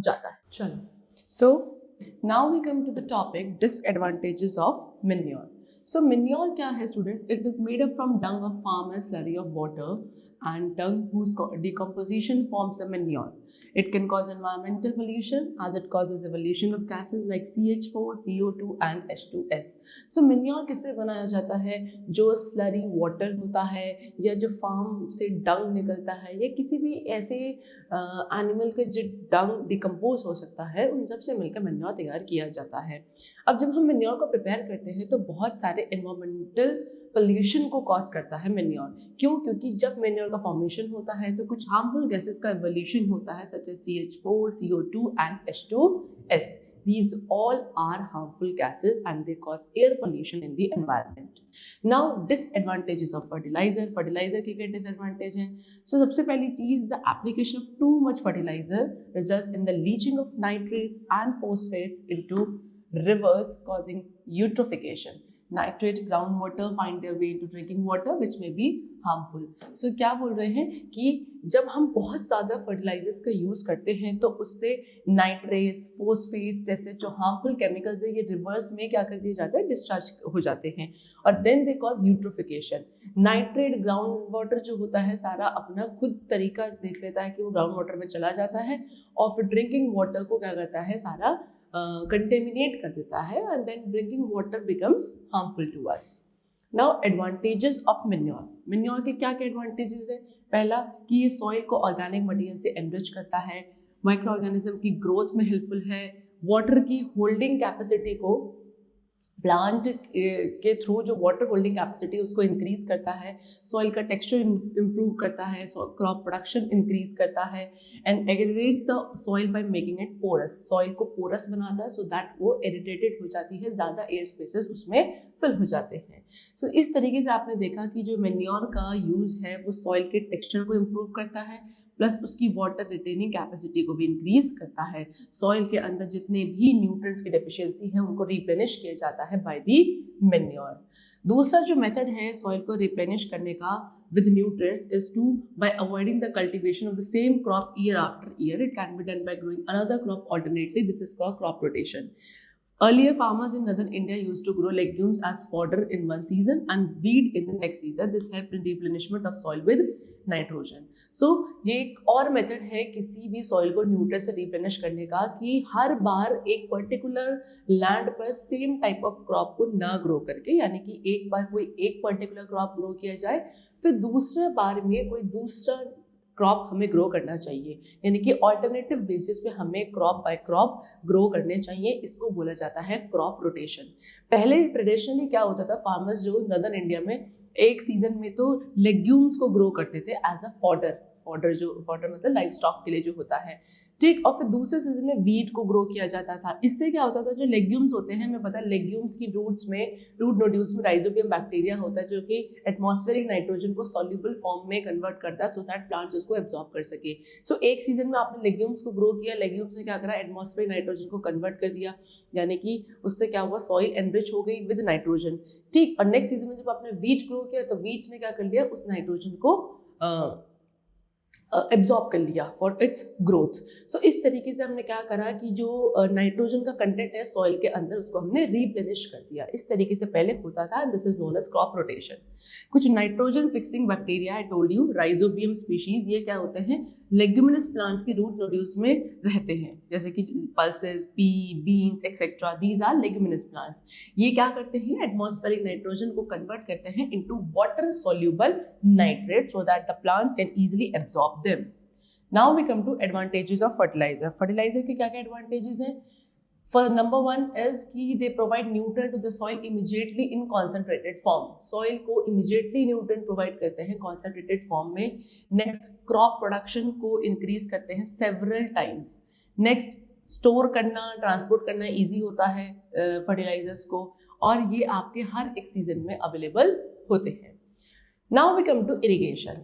जाता है। चलो, so now we come to the topic disadvantages of manure. So manure क्या है student? It is made up from dung of farm and slurry of water and dung whose decomposition forms the manure. It can cause environmental pollution as it causes evolution of gases like CH4, CO2 and H2S. So manure किससे बनाया जाता है? जो slurry water होता है या जो farm से dung निकलता है या किसी भी ऐसे एनिमल के जो डंग डिकम्पोज हो सकता है उन सब से मिलकर मैन्योर तैयार किया जाता है। अब जब हम मैन्योर को प्रिपेयर करते हैं तो बहुत सारे एनवायरमेंटल पोल्यूशन को कॉज करता है मैन्योर। क्यों? क्योंकि जब मैन्योर का फॉर्मेशन होता है तो कुछ हार्मफुल गैसेस का एवोल्यूशन होता है such as CH4, CO2 and H2S. These all are harmful gases and they cause air pollution in the environment. Now disadvantages of fertilizer. Fertilizer के क्या disadvantage हैं? So सबसे पहली चीज, the application of too much fertilizer results in the leaching of nitrates and phosphates into rivers causing eutrophication. Nitrate groundwater find their way into drinking water which may be harmful. So क्या बोल रहे हैं कि जब हम बहुत ज़्यादा fertilisers का यूज़ करते हैं तो उससे नाइट्रेट्स, फोस्फेट्स जैसे जो हार्मफुल केमिकल्स है ये रिवर्स में क्या कर दिए जाते हैं, डिस्चार्ज हो जाते हैं और then they cause eutrophication. Nitrate ground water जो होता है सारा अपना खुद तरीका देख लेता है कि वो ग्राउंड वाटर में चला जाता है और फिर ड्रिंकिंग वाटर को क्या करता है, सारा कंटेमिनेट कर देता है and then drinking water becomes harmful to us. Now advantages of manure. Manure के क्या क्या एडवांटेजेस है? पहला कि ये सॉइल को ऑर्गेनिक मटेरियल से एनरिच करता है, माइक्रो ऑर्गेनिज्म की ग्रोथ में हेल्पफुल है, वाटर की होल्डिंग कैपेसिटी को प्लांट के थ्रू जो वाटर होल्डिंग कैपेसिटी उसको इंक्रीज करता है, सॉइल का टेक्सचर इंप्रूव करता है, क्रॉप प्रोडक्शन इंक्रीज करता है and aggregates the soil by making it porous. Soil को पोरस बनाता है सो दैट वो एरिटेटेड हो जाती है, ज़्यादा एयर स्पेसेस उसमें फिल हो जाते हैं। तो इस तरीके से आपने देखा कि जो मैन्योर का यूज है वो सॉइल के टेक्सचर को इम्प्रूव करता है प्लस उसकी वाटर रिटेनिंग कैपेसिटी को भी इंक्रीज करता है। सॉइल के अंदर जितने भी न्यूट्रिएंट्स की डेफिशिएंसी है उनको रिप्लेनिश किया जाता है बाय दी मैन्योर। दूसरा जो मेथड है सॉइल को रिप्लेनिश करने का with nutrients is to by avoiding the cultivation of the same crop year after year. It can be done by growing another crop alternately. This is called crop rotation. Earlier, farmers in northern India used to grow legumes as fodder in one season and wheat in the next season. This helped in replenishment of soil with nitrogen. So ये एक और method है किसी भी soil को nutrient से replenish करने का कि हर बार एक पर्टिकुलर लैंड पर सेम टाइप ऑफ क्रॉप को ना ग्रो करके, यानी कि एक बार कोई एक पर्टिकुलर क्रॉप ग्रो किया जाए फिर दूसरे बार में कोई दूसरा क्रॉप हमें ग्रो करना चाहिए, यानी कि ऑल्टरनेटिव बेसिस पे हमें क्रॉप बाय क्रॉप ग्रो करने चाहिए। इसको बोला जाता है क्रॉप रोटेशन। पहले ट्रेडिशनली क्या होता था, फार्मर्स जो नॉर्दर्न इंडिया में एक सीजन में तो लेग्यूम्स को ग्रो करते थे एज अ फॉडर। फॉडर मतलब लाइफ स्टॉक के लिए जो होता है, ठीक। और फिर दूसरे सीजन में वीट को ग्रो किया जाता था। इससे क्या होता था, जो लेग्यूम्स होते हैं, हमें पता है लेग्यूम्स की रूट नोड्यूल्स में राइजोबियम बैक्टीरिया होता है जो कि एटमॉस्फेरिक नाइट्रोजन को सॉल्युबल फॉर्म में कन्वर्ट करता है सो दैट प्लांट्स उसको एब्जॉर्ब कर सके। सो एक सीजन में आपने लेग्यूम्स को ग्रो किया, लेग्यूम्स ने क्या करा, एटमॉस्फेरिक नाइट्रोजन को कन्वर्ट कर दिया, यानी कि उससे क्या हुआ, सॉइल एनरिच हो गई विद नाइट्रोजन, ठीक। और नेक्स्ट सीजन में जब आपने वीट ग्रो किया तो वीट ने क्या कर लिया, उस नाइट्रोजन को एब्जॉर्ब कर लिया फॉर इट्स ग्रोथ। सो इस तरीके से हमने क्या करा कि जो नाइट्रोजन का कंटेंट है सॉइल के अंदर उसको हमने रिप्लेनिश कर दिया। इस तरीके से पहले होता था, this is known as crop rotation. कुछ nitrogen fixing bacteria, I told you, rhizobium species, ये क्या होते हैं, लेग्यूमिनस प्लांट्स की रूट नोड्यूल्स में रहते हैं, जैसे कि pulses, pea, beans etcetera, these are leguminous plants. ये क्या करते हैं, एटमॉस्फेरिक नाइट्रोजन को कन्वर्ट करते हैं into water soluble nitrate so that the plants can easily absorb them. Now we come to advantages of fertilizer. Fertilizer के क्या क्या advantages हैं? For number one is कि they provide nutrient to the soil immediately in concentrated form. Soil को immediately nutrient provide करते हैं concentrated form में. Next, crop production को increase करते हैं several times. Next, store करना, transport करना easy होता है fertilizers को, और ये आपके हर एक season में available होते हैं. Now we come to irrigation.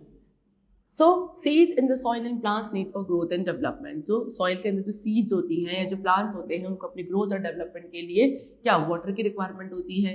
So seeds in the soil and plants need for growth and development. जो soil के अंदर जो seeds होती हैं या जो plants होते हैं उनको अपनी growth और development के लिए क्या water की requirement होती है.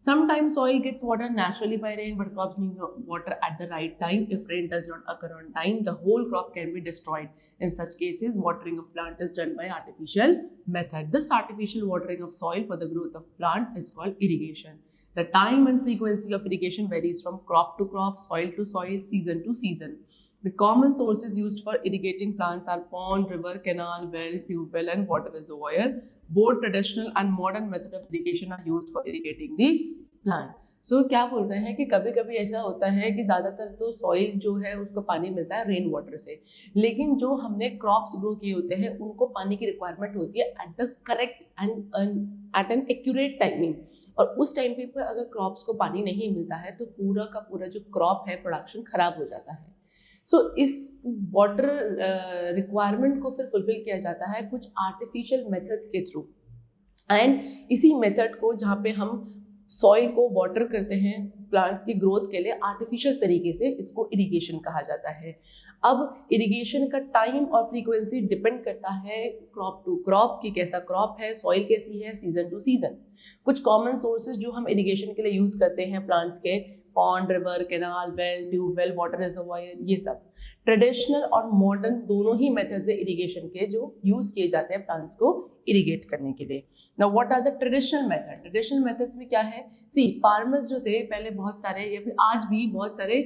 Sometimes soil gets water naturally by rain, but crops need water at the right time. If rain does not occur on time, the whole crop can be destroyed. In such cases, watering of plant is done by artificial method. This artificial watering of soil for the growth of plant is called irrigation. The time and frequency of irrigation varies from crop to crop, soil to soil, season to season. The common sources used for irrigating plants are pond, river, canal, well, tube well, and water reservoir. Both traditional and modern method of irrigation are used for irrigating the plant. So क्या बोल रहे हैं कि कभी कभी ऐसा होता है कि ज़्यादातर तो सॉइल जो है उसको पानी मिलता है रेन वाटर से, लेकिन जो हमने क्रॉप्स ग्रो किए होते हैं उनको पानी की रिक्वायरमेंट होती है at the correct and at an accurate timing, और उस टाइम पे अगर क्रॉप्स को पानी नहीं मिलता है तो पूरा का पूरा जो क्रॉप है प्रोडक्शन खराब हो जाता है। सो इस वाटर रिक्वायरमेंट को फिर फुलफिल किया जाता है कुछ आर्टिफिशियल मेथड्स के थ्रू, एंड इसी मेथड को जहाँ पे हम सॉइल को वाटर करते हैं प्लांट्स की ग्रोथ के लिए आर्टिफिशियल तरीके से, इसको इरिगेशन कहा जाता है। अब इरिगेशन का टाइम और फ्रीक्वेंसी डिपेंड करता है क्रॉप टू क्रॉप कि कैसा क्रॉप है, सॉइल कैसी है, सीजन टू सीजन। कुछ कॉमन सोर्सेज जो हम इरिगेशन के लिए यूज करते हैं प्लांट्स के, pond, river, canal, well, tubewell, water reservoir, ये सब ट्रेडिशनल और मॉडर्न दोनों ही मेथड्स है इरिगेशन के जो यूज किए जाते हैं प्लांट्स को इरिगेट करने के लिए। Now what are the traditional method? Traditional methods में क्या है? सी फार्मर्स जो थे पहले बहुत सारे या फिर आज भी बहुत सारे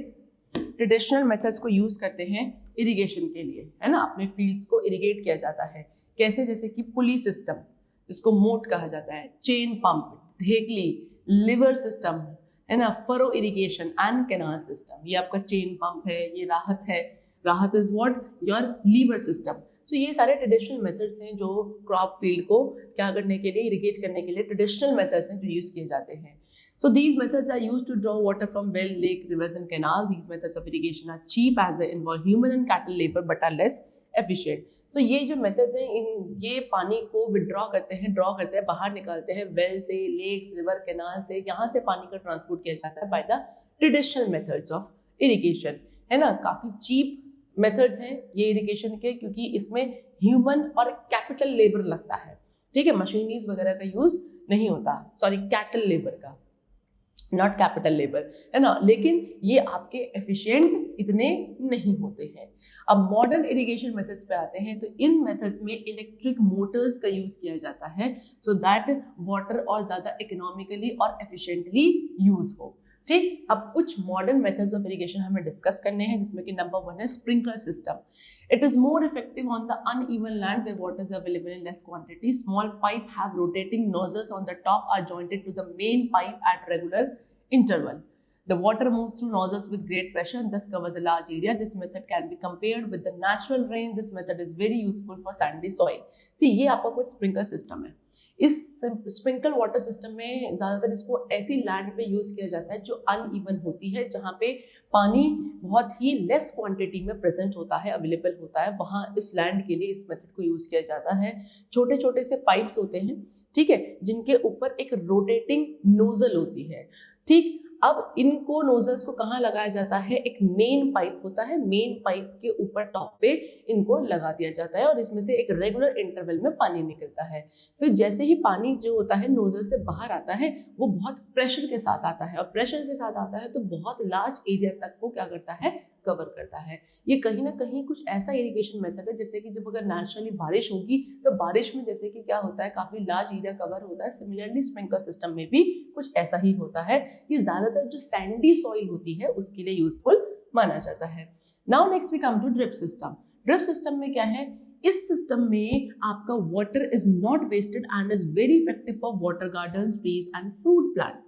ट्रेडिशनल मेथड्स को यूज करते हैं इरिगेशन के लिए, है ना, अपने फील्ड्स को इरिगेट किया जाता है। कैसे? जैसे कि पुली सिस्टम, जिसको मोट कहा जाता है, चेन पंप, धेकली, लिवर सिस्टम, है ना, furrow irrigation and canal system. ये आपका चेन पंप है, ये राहत है, राहत is what your lever system. तो ये सारे ट्रेडिशनल मेथड्स हैं जो क्रॉप फील्ड को क्या करने के लिए, इरिगेट करने के लिए ट्रेडिशनल मेथड्स हैं जो यूज किए जाते हैं। So these methods are used to draw water from well, lake, rivers and canal. These methods of irrigation are cheap as they involve human and cattle labor but are less efficient. So ये जो methods हैं ये पानी को withdraw करते हैं, draw करते हैं, बाहर निकालते हैं वेल से, लेक्स, रिवर, कैनाल से, यहाँ से पानी का ट्रांसपोर्ट किया जाता है by the traditional methods of irrigation, है ना। काफी चीप मेथड्स हैं ये इरिगेशन के, क्योंकि इसमें ह्यूमन और कैपिटल लेबर लगता है, ठीक है, मशीनरीज वगैरह का यूज नहीं होता, सॉरी कैटल लेबर का, नॉट कैपिटल लेबर, है ना। लेकिन ये आपके एफिशिएंट इतने नहीं होते हैं। अब मॉडर्न इरिगेशन मेथड्स पे आते हैं, तो इन मेथड्स में इलेक्ट्रिक मोटर्स का यूज किया जाता है सो दैट वाटर और ज्यादा इकोनॉमिकली और एफिशिएंटली यूज हो, ठीक। अब कुछ मॉडर्न मेथड्स ऑफ इरिगेशन हमें डिस्कस करने हैं, जिसमें कि नंबर 1 है sprinkler system. It is more effective on the uneven land where water is available in less quantity. Small pipe have rotating nozzles on the top are jointed to the main pipe at regular interval. The water moves through nozzles with great pressure and thus covers a large area. This method can be compared with the natural rain. This method is very useful for sandy soil. See, ये आपका कुछ sprinkler system है। इस sprinkle water system में ज्यादातर इसको ऐसी land पे यूज किया जाता है जो अनइवन होती है, जहाँ पे पानी बहुत ही लेस क्वांटिटी में प्रेजेंट होता है, अवेलेबल होता है, वहाँ इस लैंड के लिए इस मेथड को यूज किया जाता है। छोटे छोटे से पाइप्स होते हैं, ठीक है, जिनके ऊपर एक रोटेटिंग नोजल होती है, ठीक। अब इनको नोजल्स को कहाँ लगाया जाता है? एक मेन पाइप होता है, मेन पाइप के ऊपर टॉप पे इनको लगा दिया जाता है और इसमें से एक रेगुलर इंटरवल में पानी निकलता है। फिर जैसे ही पानी जो होता है नोजल से बाहर आता है वो बहुत प्रेशर के साथ आता है, और प्रेशर के साथ आता है तो बहुत लार्ज एरिया तक को क्या करता है, कवर करता है। ये कहीं ना कहीं कुछ ऐसा इरिगेशन मेथड है जैसे कि जब अगर नेचुरली बारिश होगी तो बारिश में जैसे कि क्या होता है, काफी लार्ज एरिया कवर होता है। सिमिलरली स्प्रिंकलर सिस्टम में भी कुछ ऐसा ही होता है। ये ज्यादातर जो सैंडी सॉइल होती है उसके लिए यूजफुल माना जाता है। Now next we come to drip system. Drip system में क्या है? इस सिस्टम में आपका water is not wasted and is very effective for water gardens, trees and fruit plant.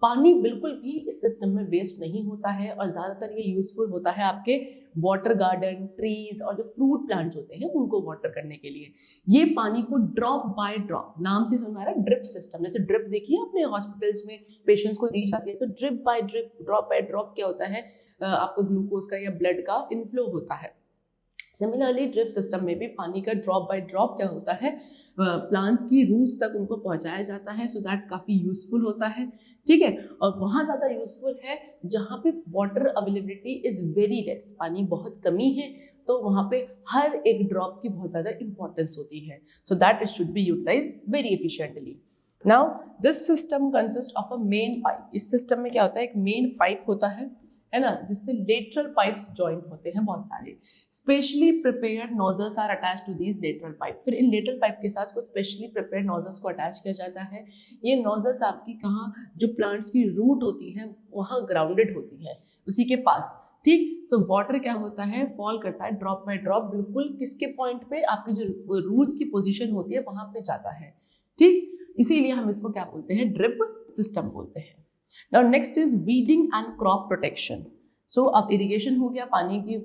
पानी बिल्कुल भी इस सिस्टम में वेस्ट नहीं होता है और ज्यादातर ये यूजफुल होता है आपके वाटर गार्डन, ट्रीज और जो फ्रूट प्लांट्स होते हैं उनको वाटर करने के लिए। ये पानी को ड्रॉप बाय ड्रॉप, नाम से समझ आ रहा है, ड्रिप सिस्टम। जैसे ड्रिप देखिए अपने हॉस्पिटल्स में पेशेंट्स को दी जाती है, तो drip by drip, drop by drop क्या होता है, आपको ग्लूकोज का या ब्लड का इनफ्लो होता है। सिमिलरली ड्रिप सिस्टम में भी पानी का ड्रॉप बाय ड्रॉप क्या होता है, प्लांट्स की रूट्स तक उनको पहुंचाया जाता है, सो दैट काफी यूजफुल होता है, ठीक है। और वहां ज्यादा यूजफुल है जहां पे water availability is very less, पानी बहुत कमी है, तो वहां पे हर एक ड्रॉप की बहुत ज्यादा इंपॉर्टेंस होती है, so that it should be utilized very efficiently. Now this system consist of a main pipe. इस सिस्टम में क्या होता है, एक मेन पाइप होता है, है ना, जिससे लेटरल पाइप्स ज्वाइन होते हैं बहुत सारे। Specially prepared nozzles are attach to these lateral pipe. फिर इन लेटरल पाइप के साथ कुछ स्पेशली प्रिपेयर्ड नोजल्स को अटैच किया जाता है। ये नोजल्स आपकी कहाँ, जो प्लांट्स की रूट होती है वहाँ ग्राउंडेड होती है, उसी के पास, ठीक। सो वाटर क्या होता है, फॉल करता है ड्रॉप बाय ड्रॉप, बिल्कुल किसके पॉइंट पे, आपकी जो रूट्स की पोजीशन होती है वहां पे जाता है, ठीक। इसीलिए हम इसको क्या बोलते हैं, ड्रिप सिस्टम बोलते हैं। Now next is weeding and crop protection. So अब इरिगेशन हो गया, पानी की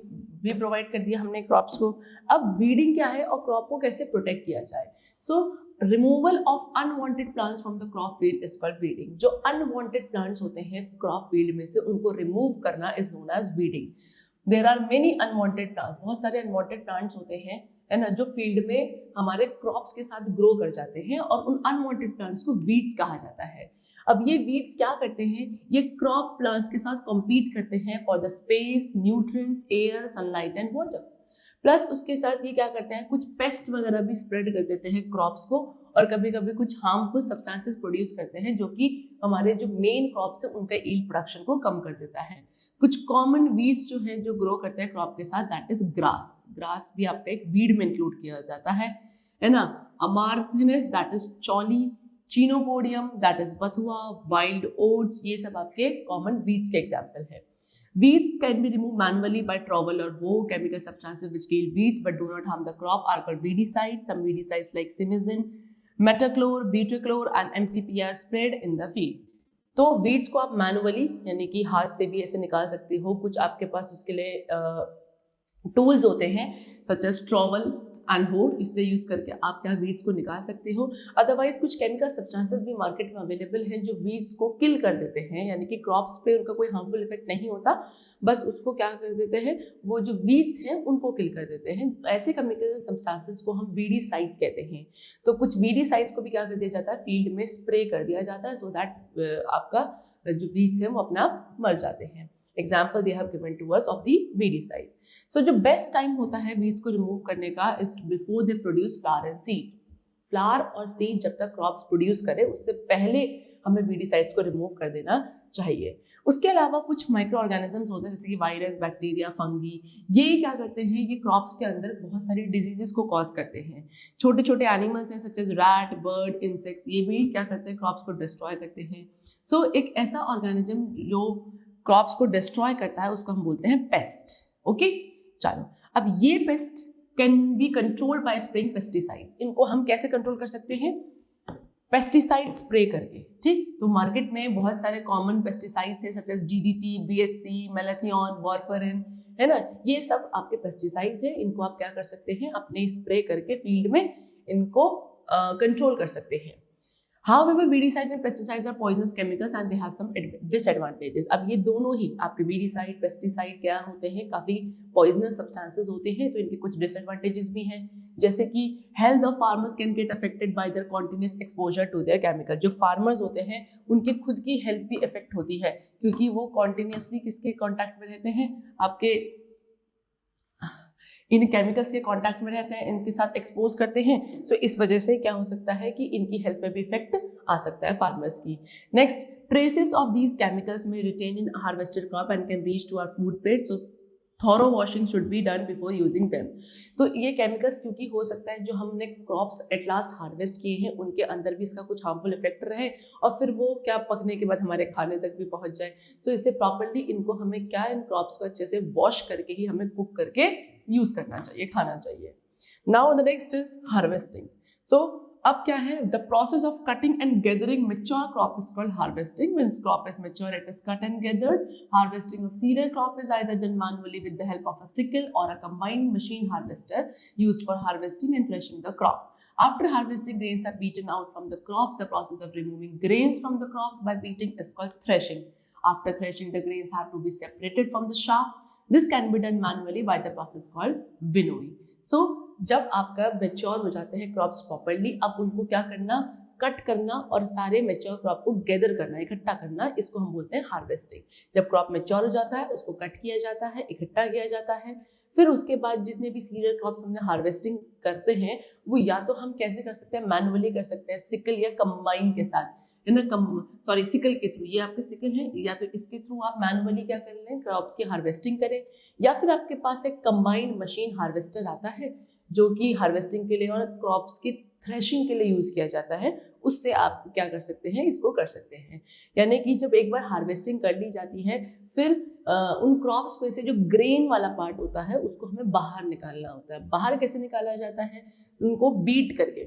भी प्रोवाइड कर दिया हमने क्रॉप्स को। अब वीडिंग क्या है और क्रॉप को कैसे प्रोटेक्ट किया जाए। So removal of unwanted plants from the crop field is called weeding. जो अनवांटेड प्लांट्स होते हैं क्रॉप फील्ड में से, उनको रिमूव करना is known as weeding. There are many unwanted plants, बहुत सारे अनवांटेड प्लांट्स होते हैं, है ना, जो फील्ड में हमारे क्रॉप्स के साथ ग्रो कर जाते हैं, और उन अनवांटेड प्लांट्स को वीड्स कहा जाता है। अब ये वीड्स क्या करते हैं, ये क्रॉप प्लांट्स के साथ कॉम्पीट करते हैं for the space, nutrients, air, sunlight and water. Plus उसके साथ ये क्या करते हैं, कुछ पेस्ट वगैरह भी स्प्रेड कर देते हैं क्रॉप्स को, और कभी कभी कुछ हार्मफुल सब्सटेंसेस प्रोड्यूस करते हैं जो कि हमारे जो मेन क्रॉप्स है उनका यील्ड प्रोडक्शन को कम कर देता है। कुछ कॉमन वीड्स जो हैं जो ग्रो करते हैं क्रॉप के साथ, दैट इज ग्रास। ग्रास भी आपका एक वीड में इंक्लूड किया जाता है ना। Amaranthus, that is chauli, chenopodium, that is bathua, wild oats, ये सब आपके कॉमन वीड्स के एग्जांपल है। Weeds can be removed manually by trowel or hoe. Chemical substances which kill weeds but do not harm the crop are called weedicides. Some weedicides like simazine, metachlor, butachlor and MCP are sprayed in the field. तो weeds को आप manually यानी कि हाथ से भी ऐसे निकाल सकते हो। कुछ आपके पास उसके लिए टूल्स होते हैं सच एज ट्रॉवल एंड हो, इससे यूज करके आप क्या वीड्स को निकाल सकते हो। अदरवाइज कुछ केमिकल सब्सटेंसेस भी मार्केट में अवेलेबल हैं जो वीड्स को किल कर देते हैं, यानी कि क्रॉप्स पे उनका कोई हार्मफुल इफेक्ट नहीं होता, बस उसको क्या कर देते हैं, वो जो वीड्स हैं उनको किल कर देते हैं। ऐसे केमिकल सब्सटेंसेस को हम वीडीसाइड्स कहते हैं। तो कुछ वीडीसाइड्स को भी क्या कर दिया जाता है, फील्ड में स्प्रे कर दिया जाता है, सो दैट आपका जो वीड्स है वो अपना मर जाते हैं। Example they have given to us of the weedicide. So जो बेस्ट टाइम होता है वीड्स को रिमूव करने का is before they produce flower and seed. Flower और सीड जब तक क्रॉप्स प्रोड्यूस करे उससे पहले हमें वीडीसाइड्स को रिमूव कर देना चाहिए। उसके अलावा कुछ माइक्रो ऑर्गेनिजम्स होते हैं जैसे कि वायरस, बैक्टीरिया, फंगी, ये क्या करते हैं, ये क्रॉप्स के अंदर बहुत सारी डिजीजेस को कॉज करते हैं। छोटे छोटे एनिमल्स हैं such as rat, bird, insects, ये भी क्या करते हैं, क्रॉप्स को डिस्ट्रॉय करते हैं। सो एक ऐसा ऑर्गेनिज्म जो क्रॉप्स को डिस्ट्रॉय करता है उसको हम बोलते हैं पेस्ट। ओके, चलो अब ये paste can be controlled by spraying pesticides. इनको हम कैसे कंट्रोल कर सकते हैं, पेस्टिसाइड स्प्रे करके, ठीक। तो मार्केट में बहुत सारे कॉमन पेस्टिसाइड्स हैं such as DDT, BHC, malathion, warfarin, है ना, ये सब आपके पेस्टिसाइड्स हैं। इनको आप क्या कर सकते हैं, अपने स्प्रे करके फील्ड में इनको कंट्रोल कर सकते हैं। However, weedicides and pesticides are poisonous chemicals and they have some disadvantages. अब ये दोनों ही आपके weedicide, pesticide क्या होते हैं, काफी poisonous substances होते हैं, तो इनके कुछ disadvantages भी हैं, जैसे कि health of farmers can get affected by their continuous exposure to their chemical. जो farmers होते हैं उनके खुद की health भी affect होती है क्योंकि वो continuously किसके contact में रहते हैं, आपके इन केमिकल्स के कांटेक्ट में रहते हैं, इनके साथ एक्सपोज करते हैं। सो इस वजह से क्या हो सकता है कि इनकी हेल्थ पे भी इफेक्ट आ सकता है फार्मर्स की। Next, traces of these chemicals may retain in harvested crop and can reach to our food plate, so thorough washing should be done before using them. तो ये केमिकल्स क्योंकि हो सकता है जो हमने क्रॉप्स एट लास्ट हार्वेस्ट किए हैं उनके अंदर भी इसका कुछ हार्मफुल इफेक्ट रहे और फिर वो क्या पकने के बाद हमारे खाने तक भी पहुंच जाए। सो इससे प्रॉपरली इनको हमें क्या, इन क्रॉप्स को अच्छे से वॉश करके ही हमें कुक करके यूज करना चाहिए, खाना चाहिए। Now the next is harvesting. So अब क्या है, the process of cutting and gathering mature crop is called harvesting. Means crop is mature, it is cut and gathered. Harvesting of cereal crop is either done manually with the help of a sickle और a combined machine harvester used for harvesting and threshing the crop. After harvesting, grains are beaten out from the crops. The process of removing grains from the crops by beating is called threshing. After threshing, the grains have to be separated from the chaff. This can be done manually by the process called winnowing. So, जब आपका mature हो जाते हैं crops properly, अब उनको क्या करना, cut करना और सारे मेच्योर क्रॉप को गैदर करना, इकट्ठा करना, इसको हम बोलते हैं हार्वेस्टिंग। जब क्रॉप मेच्योर हो जाता है उसको कट किया जाता है, इकट्ठा किया जाता है, फिर उसके बाद जितने भी सीरियल क्रॉप्स हमने हार्वेस्टिंग करते हैं वो या तो हम कैसे कर सकते हैं, मैनुअली कर सकते हैं सिकल या कंबाइन के साथ। इन सॉरी सिकल के थ्रू, ये आपके सिकल है, या तो इसके थ्रू आप मैनुअली क्या कर लें, क्रॉप्स की हार्वेस्टिंग करें, या फिर आपके पास एक कंबाइंड मशीन हार्वेस्टर आता है जो कि हार्वेस्टिंग के लिए और क्रॉप्स की थ्रेशिंग के लिए यूज किया जाता है, उससे आप क्या कर सकते हैं, इसको कर सकते हैं। यानी कि जब एक बार हार्वेस्टिंग कर ली जाती है, फिर उन क्रॉप्स में से जो ग्रेन वाला पार्ट होता है उसको हमें बाहर निकालना होता है। बाहर कैसे निकाला जाता है, उनको बीट करके,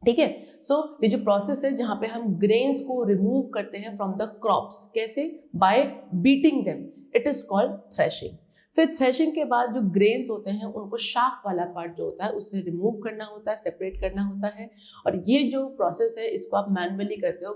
ठीक है। सो ये जो प्रोसेस है जहां पे हम ग्रेन्स को रिमूव करते हैं फ्रॉम द क्रॉप्स, कैसे, bye beating them, it is called threshing. फिर थ्रेशिंग के बाद जो ग्रेन्स होते हैं उनको शाफ्ट वाला पार्ट जो होता है उससे रिमूव करना होता है, सेपरेट करना होता है, और ये जो प्रोसेस है इसको आप मैनुअली करते हो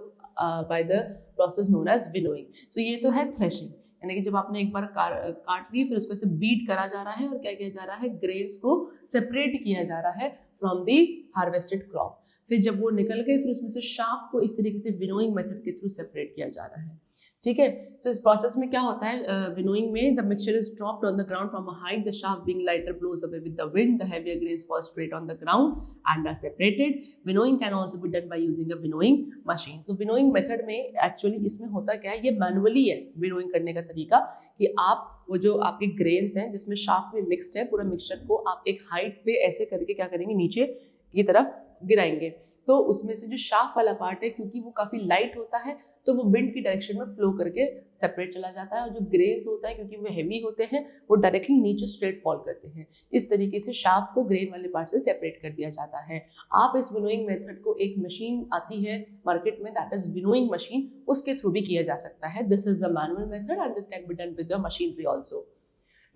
by the process known as winnowing. तो ये तो है थ्रेशिंग, यानी कि जब आपने एक बार काट ली, फिर उसको ऐसे बीट करा जा रहा है और क्या किया जा रहा है, ग्रेन्स को सेपरेट किया जा रहा है फ्रॉम द हार्वेस्टेड क्रॉप। फिर जब वो निकल गए, फिर उसमें से शाफ्ट को इस तरीके से विनोइंग मेथड के थ्रू सेपरेट किया जा रहा है, ठीक है। सो इस प्रोसेस में क्या होता है, विनोइंग में the mixture is dropped on the ground from a height, the shaft being lighter blows away with the wind, the heavier grains fall straight on the ground and are separated. Winnowing can also be done by using a winnowing machine. So winnowing method में actually इसमें होता क्या है, ये manually है winnowing करने का तरीका, कि आप वो जो आपके ग्रेन्स हैं जिसमें शाफ्ट में मिक्स्ड है, पूरा मिक्सचर को आप एक हाइट पे ऐसे करके क्या करेंगे, नीचे की तरफ गिराएंगे। तो उसमें से जो शाफ्ट वाला पार्ट है, क्योंकि वो काफी लाइट होता है, तो वो विंड की डायरेक्शन में फ्लो करके सेपरेट चला जाता है, और जो ग्रेन्स होता है क्योंकि वो हेवी होते हैं, वो डायरेक्टली नीचे स्ट्रेट फॉल करते हैं। इस तरीके से शाफ्ट को ग्रेन वाले पार्ट से सेपरेट कर दिया जाता है। आप इस विनोइंग मेथड को, एक मशीन आती है मार्केट में, दैट इज विनोइंग मशीन, उसके थ्रू भी किया जा सकता है। This is the manual method and this can be done with the machinery also.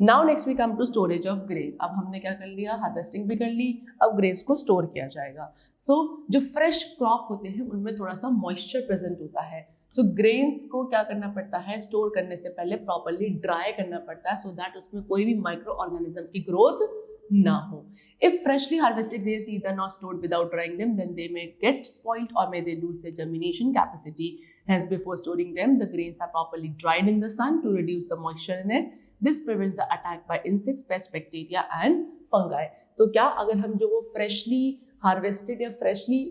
Now next we come to storage of grain. अब हमने क्या कर लिया, हार्वेस्टिंग भी कर ली, अब ग्रेन्स को स्टोर किया जाएगा। सो जो फ्रेश क्रॉप होते हैं उनमें थोड़ा सा मॉइस्चर प्रेजेंट होता है, सो ग्रेन्स को क्या करना पड़ता है, स्टोर करने से पहले प्रॉपर्ली ड्राई करना पड़ता है, सो दैट उसमें कोई भी माइक्रो ऑर्गेनिज्म की ग्रोथ ना हो। If freshly harvested grains either not stored without drying them, then they may get spoiled or may they lose their germination capacity. Hence, before storing them, the grains are properly dried in the sun to reduce the moisture in it. This prevents the attack by insects, pests, bacteria and fungi. तो क्या अगर हम जो वो freshly harvested या freshly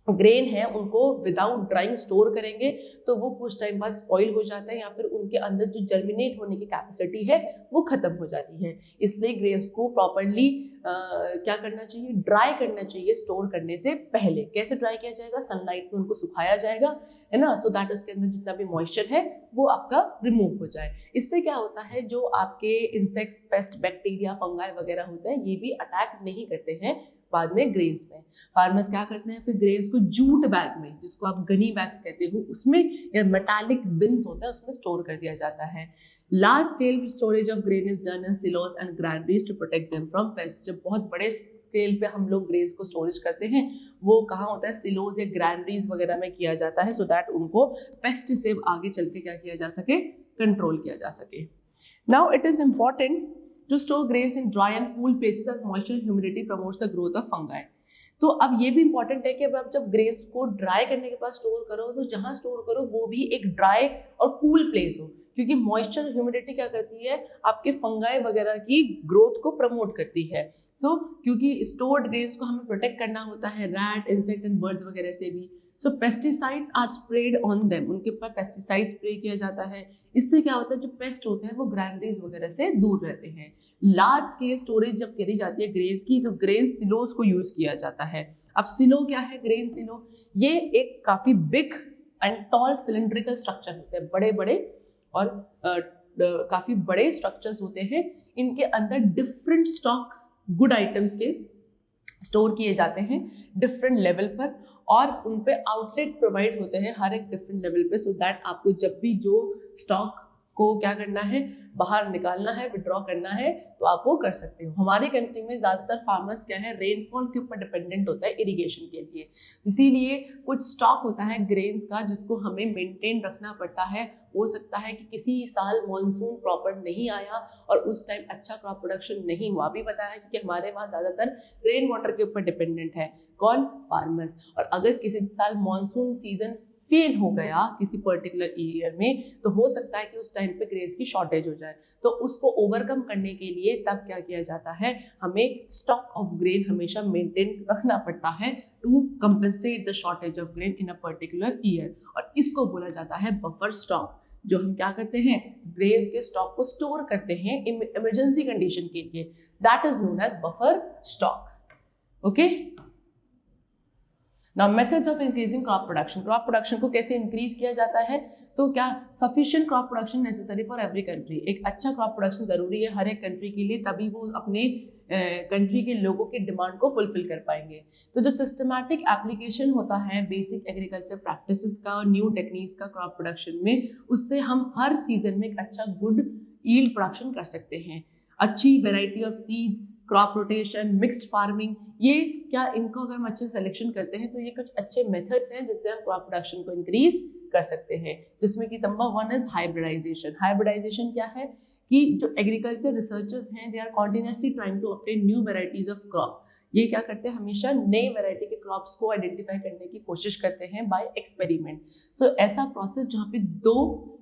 grain है उनको without drawing store करेंगे तो वो कुछ टाइम बाद स्पॉइल हो जाता है, या फिर उनके अंदर जो जर्मिनेट होने की कैपेसिटी है वो खत्म हो जाती है। इसलिए ग्रेन्स को प्रॉपर्ली क्या करना चाहिए, ड्राई करना चाहिए स्टोर करने से पहले। कैसे ड्राई किया जाएगा, सनलाइट में उनको सुखाया जाएगा, है ना, सो दैट उसके अंदर जितना भी मॉइस्चर है वो आपका रिमूव हो जाए। इससे क्या होता है, जो आपके इंसेक्ट्स, पेस्ट, बैक्टीरिया, फंगाई वगैरह होते हैं ये भी अटैक नहीं करते हैं बाद में ग्रेन्स में। फार्मर्स क्या करते हैं, फिर ग्रेन्स को जूट बैग में, जिसको आप गनी बैग्स कहते हो, उसमें, या मेटालिक बिन्स होता है उसमें स्टोर कर दिया जाता है। Large scale storage of grain is done in silos and granaries to protect them from pest. जब बहुत बड़े स्केल पे हम लोग ग्रेन्स को स्टोरेज करते हैं वो कहाँ होता है, सिलोज या ग्रैनरीज वगैरह में किया जाता है, सो दैट उनको पेस्ट से आगे चल के क्या किया जा सके, कंट्रोल किया जा सके। Now it is important to store grains in dry and cool places as moisture and humidity promotes the growth of fungi. तो अब ये भी इंपॉर्टेंट है कि अब आप जब ग्रेन्स को ड्राई करने के बाद स्टोर करो तो जहां स्टोर करो वो भी एक ड्राई और कूल प्लेस हो, क्योंकि मॉइस्चर और ह्यूमिडिटी क्या करती है, आपके फंगाई वगैरह की ग्रोथ को प्रमोट करती है। सो क्योंकि स्टोर्ड ग्रेन्स को हमें प्रोटेक्ट करना होता है रैट, इंसेक्ट एंड बर्ड्स वगैरह से भी। So pesticides are spread on them, उनके ऊपर पेस्टिसाइड स्प्रे किया जाता है। इससे क्या होता है, जो पेस्ट होते हैं वो ग्रैनरीज वगैरह से दूर रहते हैं। लार्ज स्केल स्टोरेज जब करी जाती है ग्रेन्स की, तो ग्रेन सिलोज को यूज किया जाता है। अब सिलो क्या है, ग्रेन सिलो, ये एक काफी big and tall cylindrical structure होते हैं, बड़े बड़े और काफी बड़े स्ट्रक्चर्स होते हैं। इनके अंदर डिफरेंट स्टॉक गुड आइटम्स के स्टोर किए जाते हैं डिफरेंट लेवल पर, और उन पे आउटलेट प्रोवाइड होते हैं हर एक डिफरेंट लेवल पे, सो दैट आपको जब भी जो स्टॉक को क्या करना है, बाहर निकालना है, विड्रॉ करना है, तो आप वो कर सकते हो। हमारे कंट्री में ज्यादातर फार्मर्स क्या है, रेनफॉल के ऊपर डिपेंडेंट होता है इरिगेशन के लिए, इसीलिए कुछ स्टॉक होता है ग्रेन्स का जिसको हमें मेंटेन रखना पड़ता है। हो सकता है कि किसी साल मॉनसून प्रॉपर नहीं आया और उस टाइम अच्छा क्रॉप प्रोडक्शन नहीं हुआ, भी बताया कि हमारे वहाँ ज्यादातर रेन वाटर के ऊपर डिपेंडेंट है, कौन, फार्मर्स। और अगर किसी साल मॉनसून सीजन फेल हो गया किसी पर्टिकुलर ईयर में, तो हो सकता है कि उस टाइम पे ग्रेन्स की शॉर्टेज हो जाए। तो उसको ओवरकम करने के लिए तब क्या किया जाता है, हमें स्टॉक ऑफ ग्रेन हमेशा मेंटेन रखना पड़ता है to compensate the shortage of grain in a particular year, और इसको बोला जाता है बफर स्टॉक। जो हम क्या करते हैं, ग्रेन्स के स्टॉक को स्टोर करते हैं इमरजेंसी कंडीशन के लिए, that is known as buffer stock. Okay, now methods of increasing crop production. Crop production को कैसे इंक्रीज किया जाता है, तो क्या sufficient crop production necessary for every country. एक अच्छा क्रॉप प्रोडक्शन जरूरी है हर एक कंट्री के लिए, तभी वो अपने कंट्री के लोगों की डिमांड को फुलफिल कर पाएंगे। तो जो सिस्टमैटिक एप्लीकेशन होता है बेसिक एग्रीकल्चर प्रैक्टिसेस का और न्यू टेक्निक्स का क्रॉप प्रोडक्शन में, उससे हम हर सीजन में एक अच्छा गुड यील्ड प्रोडक्शन कर सकते हैं। अच्छी variety of seeds, crop rotation, mixed farming, ये क्या इनको अगर हम अच्छे सिलेक्शन करते हैं तो ये कुछ अच्छे मेथड्स हैं जिससे हम क्रॉप प्रोडक्शन को इंक्रीज कर सकते हैं, जिसमें कि नंबर 1 इज हाइब्रिडाइजेशन। हाइब्रिडाइजेशन क्या है कि जो एग्रीकल्चर रिसर्चर्स हैं they are continuously trying to obtain new varieties of crop. ये क्या करते हैं, हमेशा नए वैरायटी के क्रॉप्स को आइडेंटिफाई करने की कोशिश करते हैं बाय एक्सपेरिमेंट। सो ऐसा प्रोसेस जहाँ पे दो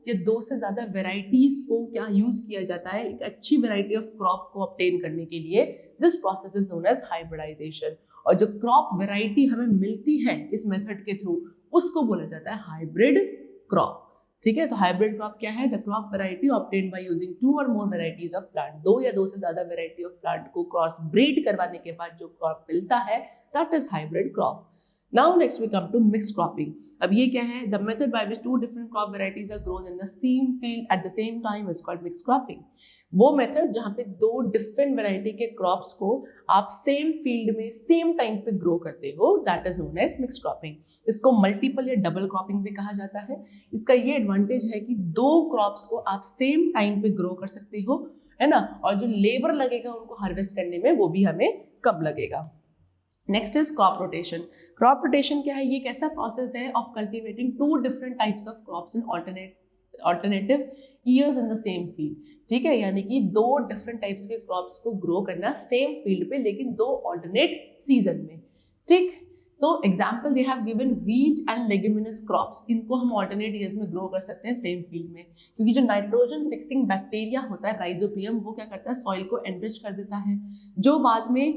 या दो से ज्यादा वेराइटीज को क्या यूज किया जाता है एक अच्छी वेराइटी ऑफ क्रॉप को ऑब्टेन करने के लिए, this process is known as hybridization. और जो क्रॉप वेराइटी हमें मिलती है इस मेथड के थ्रू, उसको बोला जाता है हाइब्रिड क्रॉप। ठीक है, तो हाइब्रिड क्रॉप क्या है, the crop variety obtained by using 2 और मोर वैरायटीज ऑफ प्लांट। दो या दो से ज्यादा वैरायटी ऑफ प्लांट को क्रॉस ब्रीड करवाने के बाद जो क्रॉप मिलता है, that is hybrid crop. Now next we come to mixed cropping. अब ये क्या है, the method by which 2 different crop varieties are grown in the same field at the same time is called mixed cropping. वो method जहां पे दो different variety के crops को आप सेम फील्ड में सेम टाइम पे ग्रो करते हो, that is known as mixed cropping. इसको मल्टीपल या डबल क्रॉपिंग भी कहा जाता है। इसका ये एडवांटेज है कि दो क्रॉप्स को आप सेम टाइम पे ग्रो कर सकते हो, है ना, और जो लेबर लगेगा उनको हार्वेस्ट करने में वो भी हमें कम लगेगा। Next is crop rotation. Crop rotation क्या है, ये एक ऐसा प्रोसेस है of cultivating 2 different types of crops in alternative years in the same field. ठीक है, यानी कि दो डिफरेंट टाइप्स के क्रॉप्स को ग्रो करना सेम फील्ड पे, लेकिन दो ऑल्टरनेट सीजन में। ठीक, तो example they have given wheat and leguminous crops. इनको हम ऑल्टरनेट ईयर्स में ग्रो कर सकते हैं सेम फील्ड में, क्योंकि जो नाइट्रोजन फिक्सिंग बैक्टीरिया होता है राइजोबियम, वो क्या करता है, सॉइल को एनरिच कर देता है, जो बाद में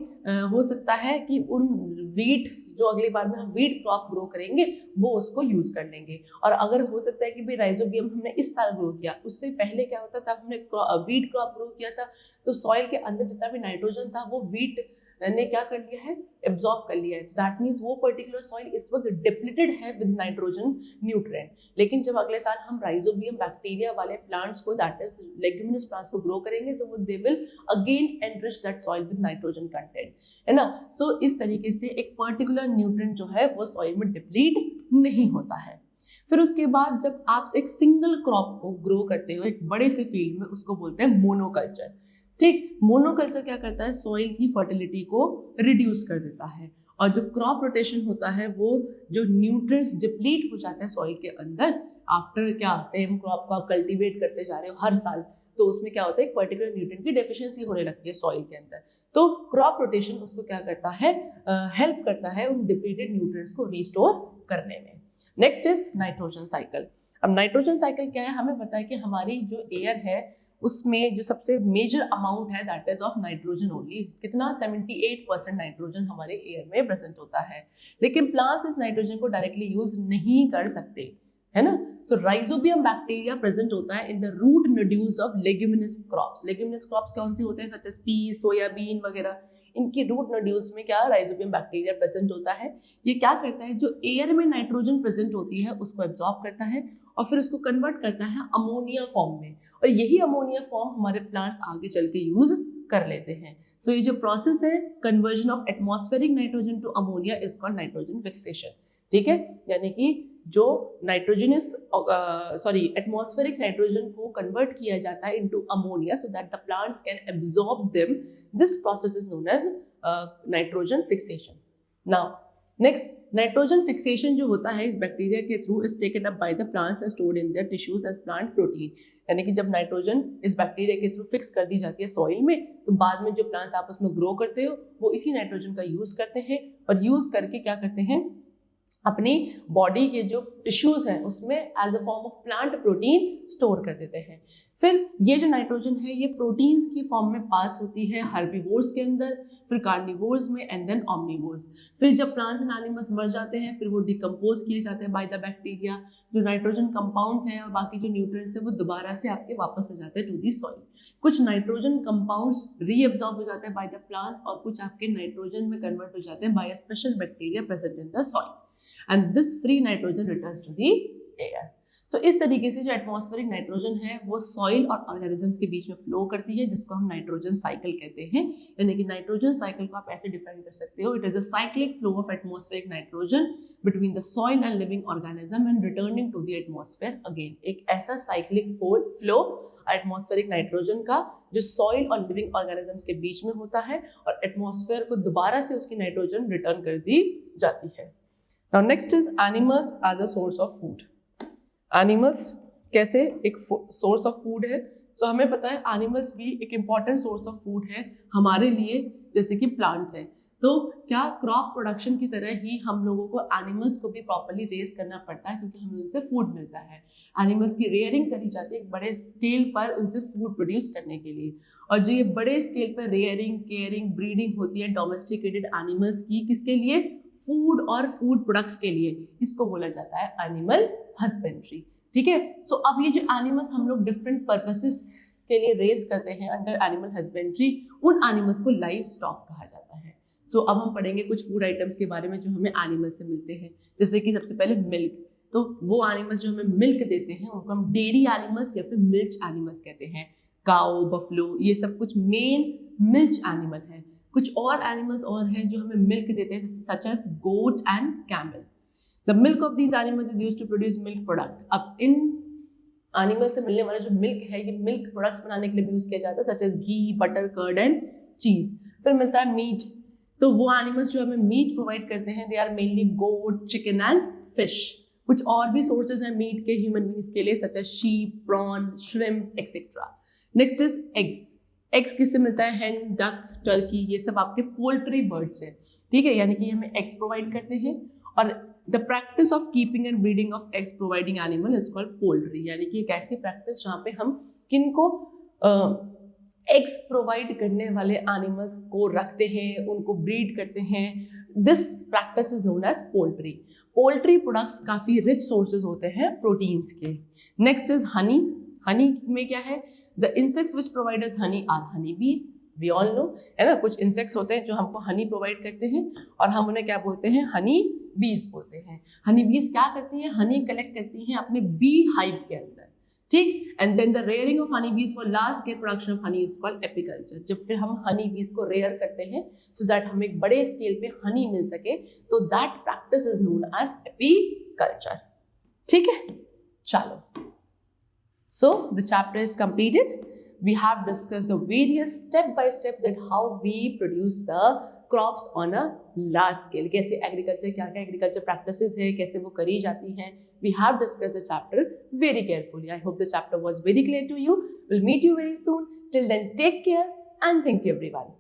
हो सकता है कि उन व्हीट, जो अगली बार में हम व्हीट क्रॉप ग्रो करेंगे वो उसको यूज कर लेंगे। और अगर हो सकता है कि भाई राइजोबियम हमने इस साल ग्रो किया, उससे पहले क्या होता था, हमने व्हीट क्रॉप ग्रो किया था, तो सॉइल के अंदर जितना भी नाइट्रोजन था वो व्हीट ने क्या कर लिया है, एब्जॉर्ब कर लिया है। दैट मींस वो पर्टिकुलर सॉइल इस वक्त डिप्लीटेड है विद नाइट्रोजन न्यूट्रिएंट। लेकिन जब अगले साल हम राइजोबियम बैक्टीरिया वाले प्लांट्स को, दैट इज लेग्यूमिनस प्लांट्स को ग्रो करेंगे, तो वो they will again enrich that soil with nitrogen content, है ना। सो इस तरीके से एक पर्टिकुलर न्यूट्रिएंट जो है वो सॉइल में डिप्लीट नहीं होता है। फिर उसके बाद जब आप एक सिंगल क्रॉप को ग्रो करते हो एक बड़े से फील्ड में, उसको बोलते हैं मोनोकल्चर। ठीक, मोनोकल्चर क्या करता है, सॉइल की फर्टिलिटी को रिड्यूस कर देता है। और जो क्रॉप रोटेशन होता है वो जो न्यूट्रिएंट्स डिप्लीट हो जाते हैं सॉइल के अंदर आफ्टर क्या, सेम क्रॉप को आप कल्टीवेट करते जा रहे हो हर साल, तो उसमें क्या होता है, एक पर्टिकुलर न्यूट्रिएंट की डेफिशिएंसी होने लगती है सॉइल के अंदर। तो क्रॉप रोटेशन उसको क्या करता है, हेल्प करता है उन डिप्लीटेड न्यूट्रिएंट्स को रिस्टोर करने में। Next is nitrogen cycle. अब नाइट्रोजन साइकिल क्या है, हमें पता है कि हमारी जो एयर है उसमें जो सबसे मेजर अमाउंट है that is of nitrogen only. कितना, 78% नाइट्रोजन हमारे एयर में प्रेजेंट होता है। लेकिन प्लांट्स इस नाइट्रोजन को डायरेक्टली यूज नहीं कर सकते, है ना। सो राइजोबियम बैक्टीरिया प्रेजेंट होता है in the root nodules of leguminous crops. Leguminous crops कौन से होते हैं, सच एज पीस, सोयाबीन वगैरह, इनकी रूट नोड्यूल्स में क्या, राइजोबियम बैक्टीरिया प्रेजेंट होता है। ये क्या करता है, जो एयर में नाइट्रोजन प्रेजेंट होती है उसको एब्जॉर्ब करता है और फिर उसको कन्वर्ट करता है अमोनिया फॉर्म में, और यही अमोनिया फॉर्म हमारे प्लांट्स आगे चल के यूज कर लेते हैं। सो ये जो प्रोसेस है, conversion of atmospheric nitrogen to ammonia, is called nitrogen fixation. ठीक है, यानी कि जो नाइट्रोजनस एटमॉस्फेरिक नाइट्रोजन को कन्वर्ट किया जाता है into ammonia so that the plants can absorb them, this process is known as nitrogen fixation. Now next, nitrogen fixation जो होता है इस बैक्टीरिया के through is taken up by the plants and stored in their tissues as plant protein. यानी कि जब nitrogen इस bacteria के थ्रू फिक्स कर दी जाती है सॉइल में, तो बाद में जो प्लांट्स आप उसमें ग्रो करते हो वो इसी नाइट्रोजन का यूज करते हैं, और यूज करके क्या करते हैं, अपनी बॉडी के जो टिश्यूज हैं उसमें as a form of plant protein store कर देते हैं। फिर ये जो नाइट्रोजन है ये प्रोटीन्स की फॉर्म में पास होती है हर्बीवोर्स के अंदर, फिर कार्निवोर्स में एंड देन ऑमनीवोर्स। फिर जब प्लांट्स एंड एनिमल्स मर जाते हैं फिर वो डिकम्पोज किए जाते हैं बाय द बैक्टीरिया। जो नाइट्रोजन कंपाउंड्स हैं और बाकी जो न्यूट्रिएंट्स हैं वो दोबारा से आपके वापस आ जाते हैं टू दी सॉइल। कुछ नाइट्रोजन कंपाउंड्स रीअब्सॉर्ब हो जाते हैं बाय द प्लांट्स और कुछ आपके नाइट्रोजन में कन्वर्ट हो जाते हैं by a special bacteria present in the soil, and this free nitrogen returns to the air. So इस तरीके से जो एटमॉस्फेरिक नाइट्रोजन है वो सॉइल और ऑर्गेनिजम्स के बीच में फ्लो करती है, जिसको हम नाइट्रोजन साइकिल कहते हैं। यानी कि नाइट्रोजन साइकिल को आप ऐसे डिफाइन कर सकते हो, it is a cyclic flow of atmospheric nitrogen between the soil and living organism and returning to the atmosphere again. एक ऐसा साइक्लिक फ्लो एटमॉस्फेरिक नाइट्रोजन का जो सॉइल और लिविंग ऑर्गेनिजम्स के बीच में होता है और एटमॉस्फेयर को दोबारा से उसकी नाइट्रोजन रिटर्न कर दी जाती है। Now next is animals as a source of food. Animals कैसे एक source of food है? So हमें पता है animals भी एक important source of food है हमारे लिए, जैसे कि plants है। तो क्या क्रॉप प्रोडक्शन की तरह ही हम लोगों को एनिमल्स को भी प्रॉपर्ली रेज करना पड़ता है, क्योंकि हमें उनसे फूड मिलता है। एनिमल्स की रेयरिंग करी जाती है एक बड़े स्केल पर उनसे फूड प्रोड्यूस करने के लिए, और जो ये बड़े स्केल पर रेयरिंग, केयरिंग, ब्रीडिंग होती है डोमेस्टिकेटेड एनिमल्स की, किसके लिए? फूड और फूड प्रोडक्ट्स के लिए। इसको बोला जाता है एनिमल हस्बेंड्री। ठीक है, सो अब ये जो एनिमल्स हम लोग डिफरेंट पर्पसेस के लिए रेज करते हैं अंडर एनिमल हस्बेंड्री, उन एनिमल्स को लाइव स्टॉक कहा जाता है। सो अब हम पढ़ेंगे कुछ फूड आइटम्स के बारे में जो हमें एनिमल से मिलते हैं, जैसे कि सबसे पहले मिल्क। तो वो एनिमल्स जो हमें मिल्क देते हैं उनको हम डेयरी एनिमल्स या फिर मिल्च एनिमल्स कहते हैं। काऊ, बफलो, ये सब कुछ मेन मिल्च एनिमल है। कुछ और एनिमल्स और हैं जो हमें मिल्क देते हैं, such as goat and camel. The milk of these animals is used to produce milk product. अब इन एनिमल से मिलने वाला जो मिल्क है ये मिल्क प्रोडक्ट्स बनाने के लिए भी यूज किया जाता है, such as ghee, butter, curd and cheese. फिर मिलता है मीट। तो वो एनिमल्स जो हमें मीट प्रोवाइड करते हैं they are mainly goat, chicken and fish. कुछ और भी सोर्सेज हैं मीट के ह्यूमन बींग्स के लिए, such as sheep, prawn, shrimp etcetera. Next is eggs. Eggs किससे मिलता है? हेन, डक, टर्की, ये सब आपके पोल्ट्री बर्ड्स हैं। ठीक है, यानी कि हमें एग्स प्रोवाइड करते हैं। और the practice of keeping and breeding of eggs providing animal is called poultry. यानी कि एक ऐसी प्रैक्टिस जहाँ पे हम किनको एग्स प्रोवाइड करने वाले एनिमल्स को रखते हैं, उनको ब्रीड करते हैं। This practice is known as poultry. Poultry products काफी रिच सोर्सेज होते हैं प्रोटीन्स के। Next is Honey. हनी में क्या है? The insects which provide us honey are honey bees. We all know, है ना, कुछ इंसेक्ट्स होते हैं जो हमको हनी प्रोवाइड करते हैं और हम उन्हें क्या बोलते हैं? हनी बीज बोलते हैं। हनी बीज क्या करती हैं? हनी कलेक्ट करती हैं अपने बी हाइव के अंदर। ठीक, and then the rearing of honey bees for large scale production of honey is called apiculture. जब फिर हम हनी बीज को रेयर करते हैं सो दैट हमें एक बड़े स्केल पे हनी मिल सके, तो that practice is known as apiculture. ठीक है, चलो, so the chapter is completed. We have discussed the various step by step that how we produce the crops on a large scale. कैसे एग्रीकल्चर, क्या क्या एग्रीकल्चर प्रैक्टिसेस है, कैसे वो करी जाती हैं. We have discussed the chapter very carefully. I hope the chapter was very clear to you. We'll meet you very soon. Till then, take care and thank you everyone.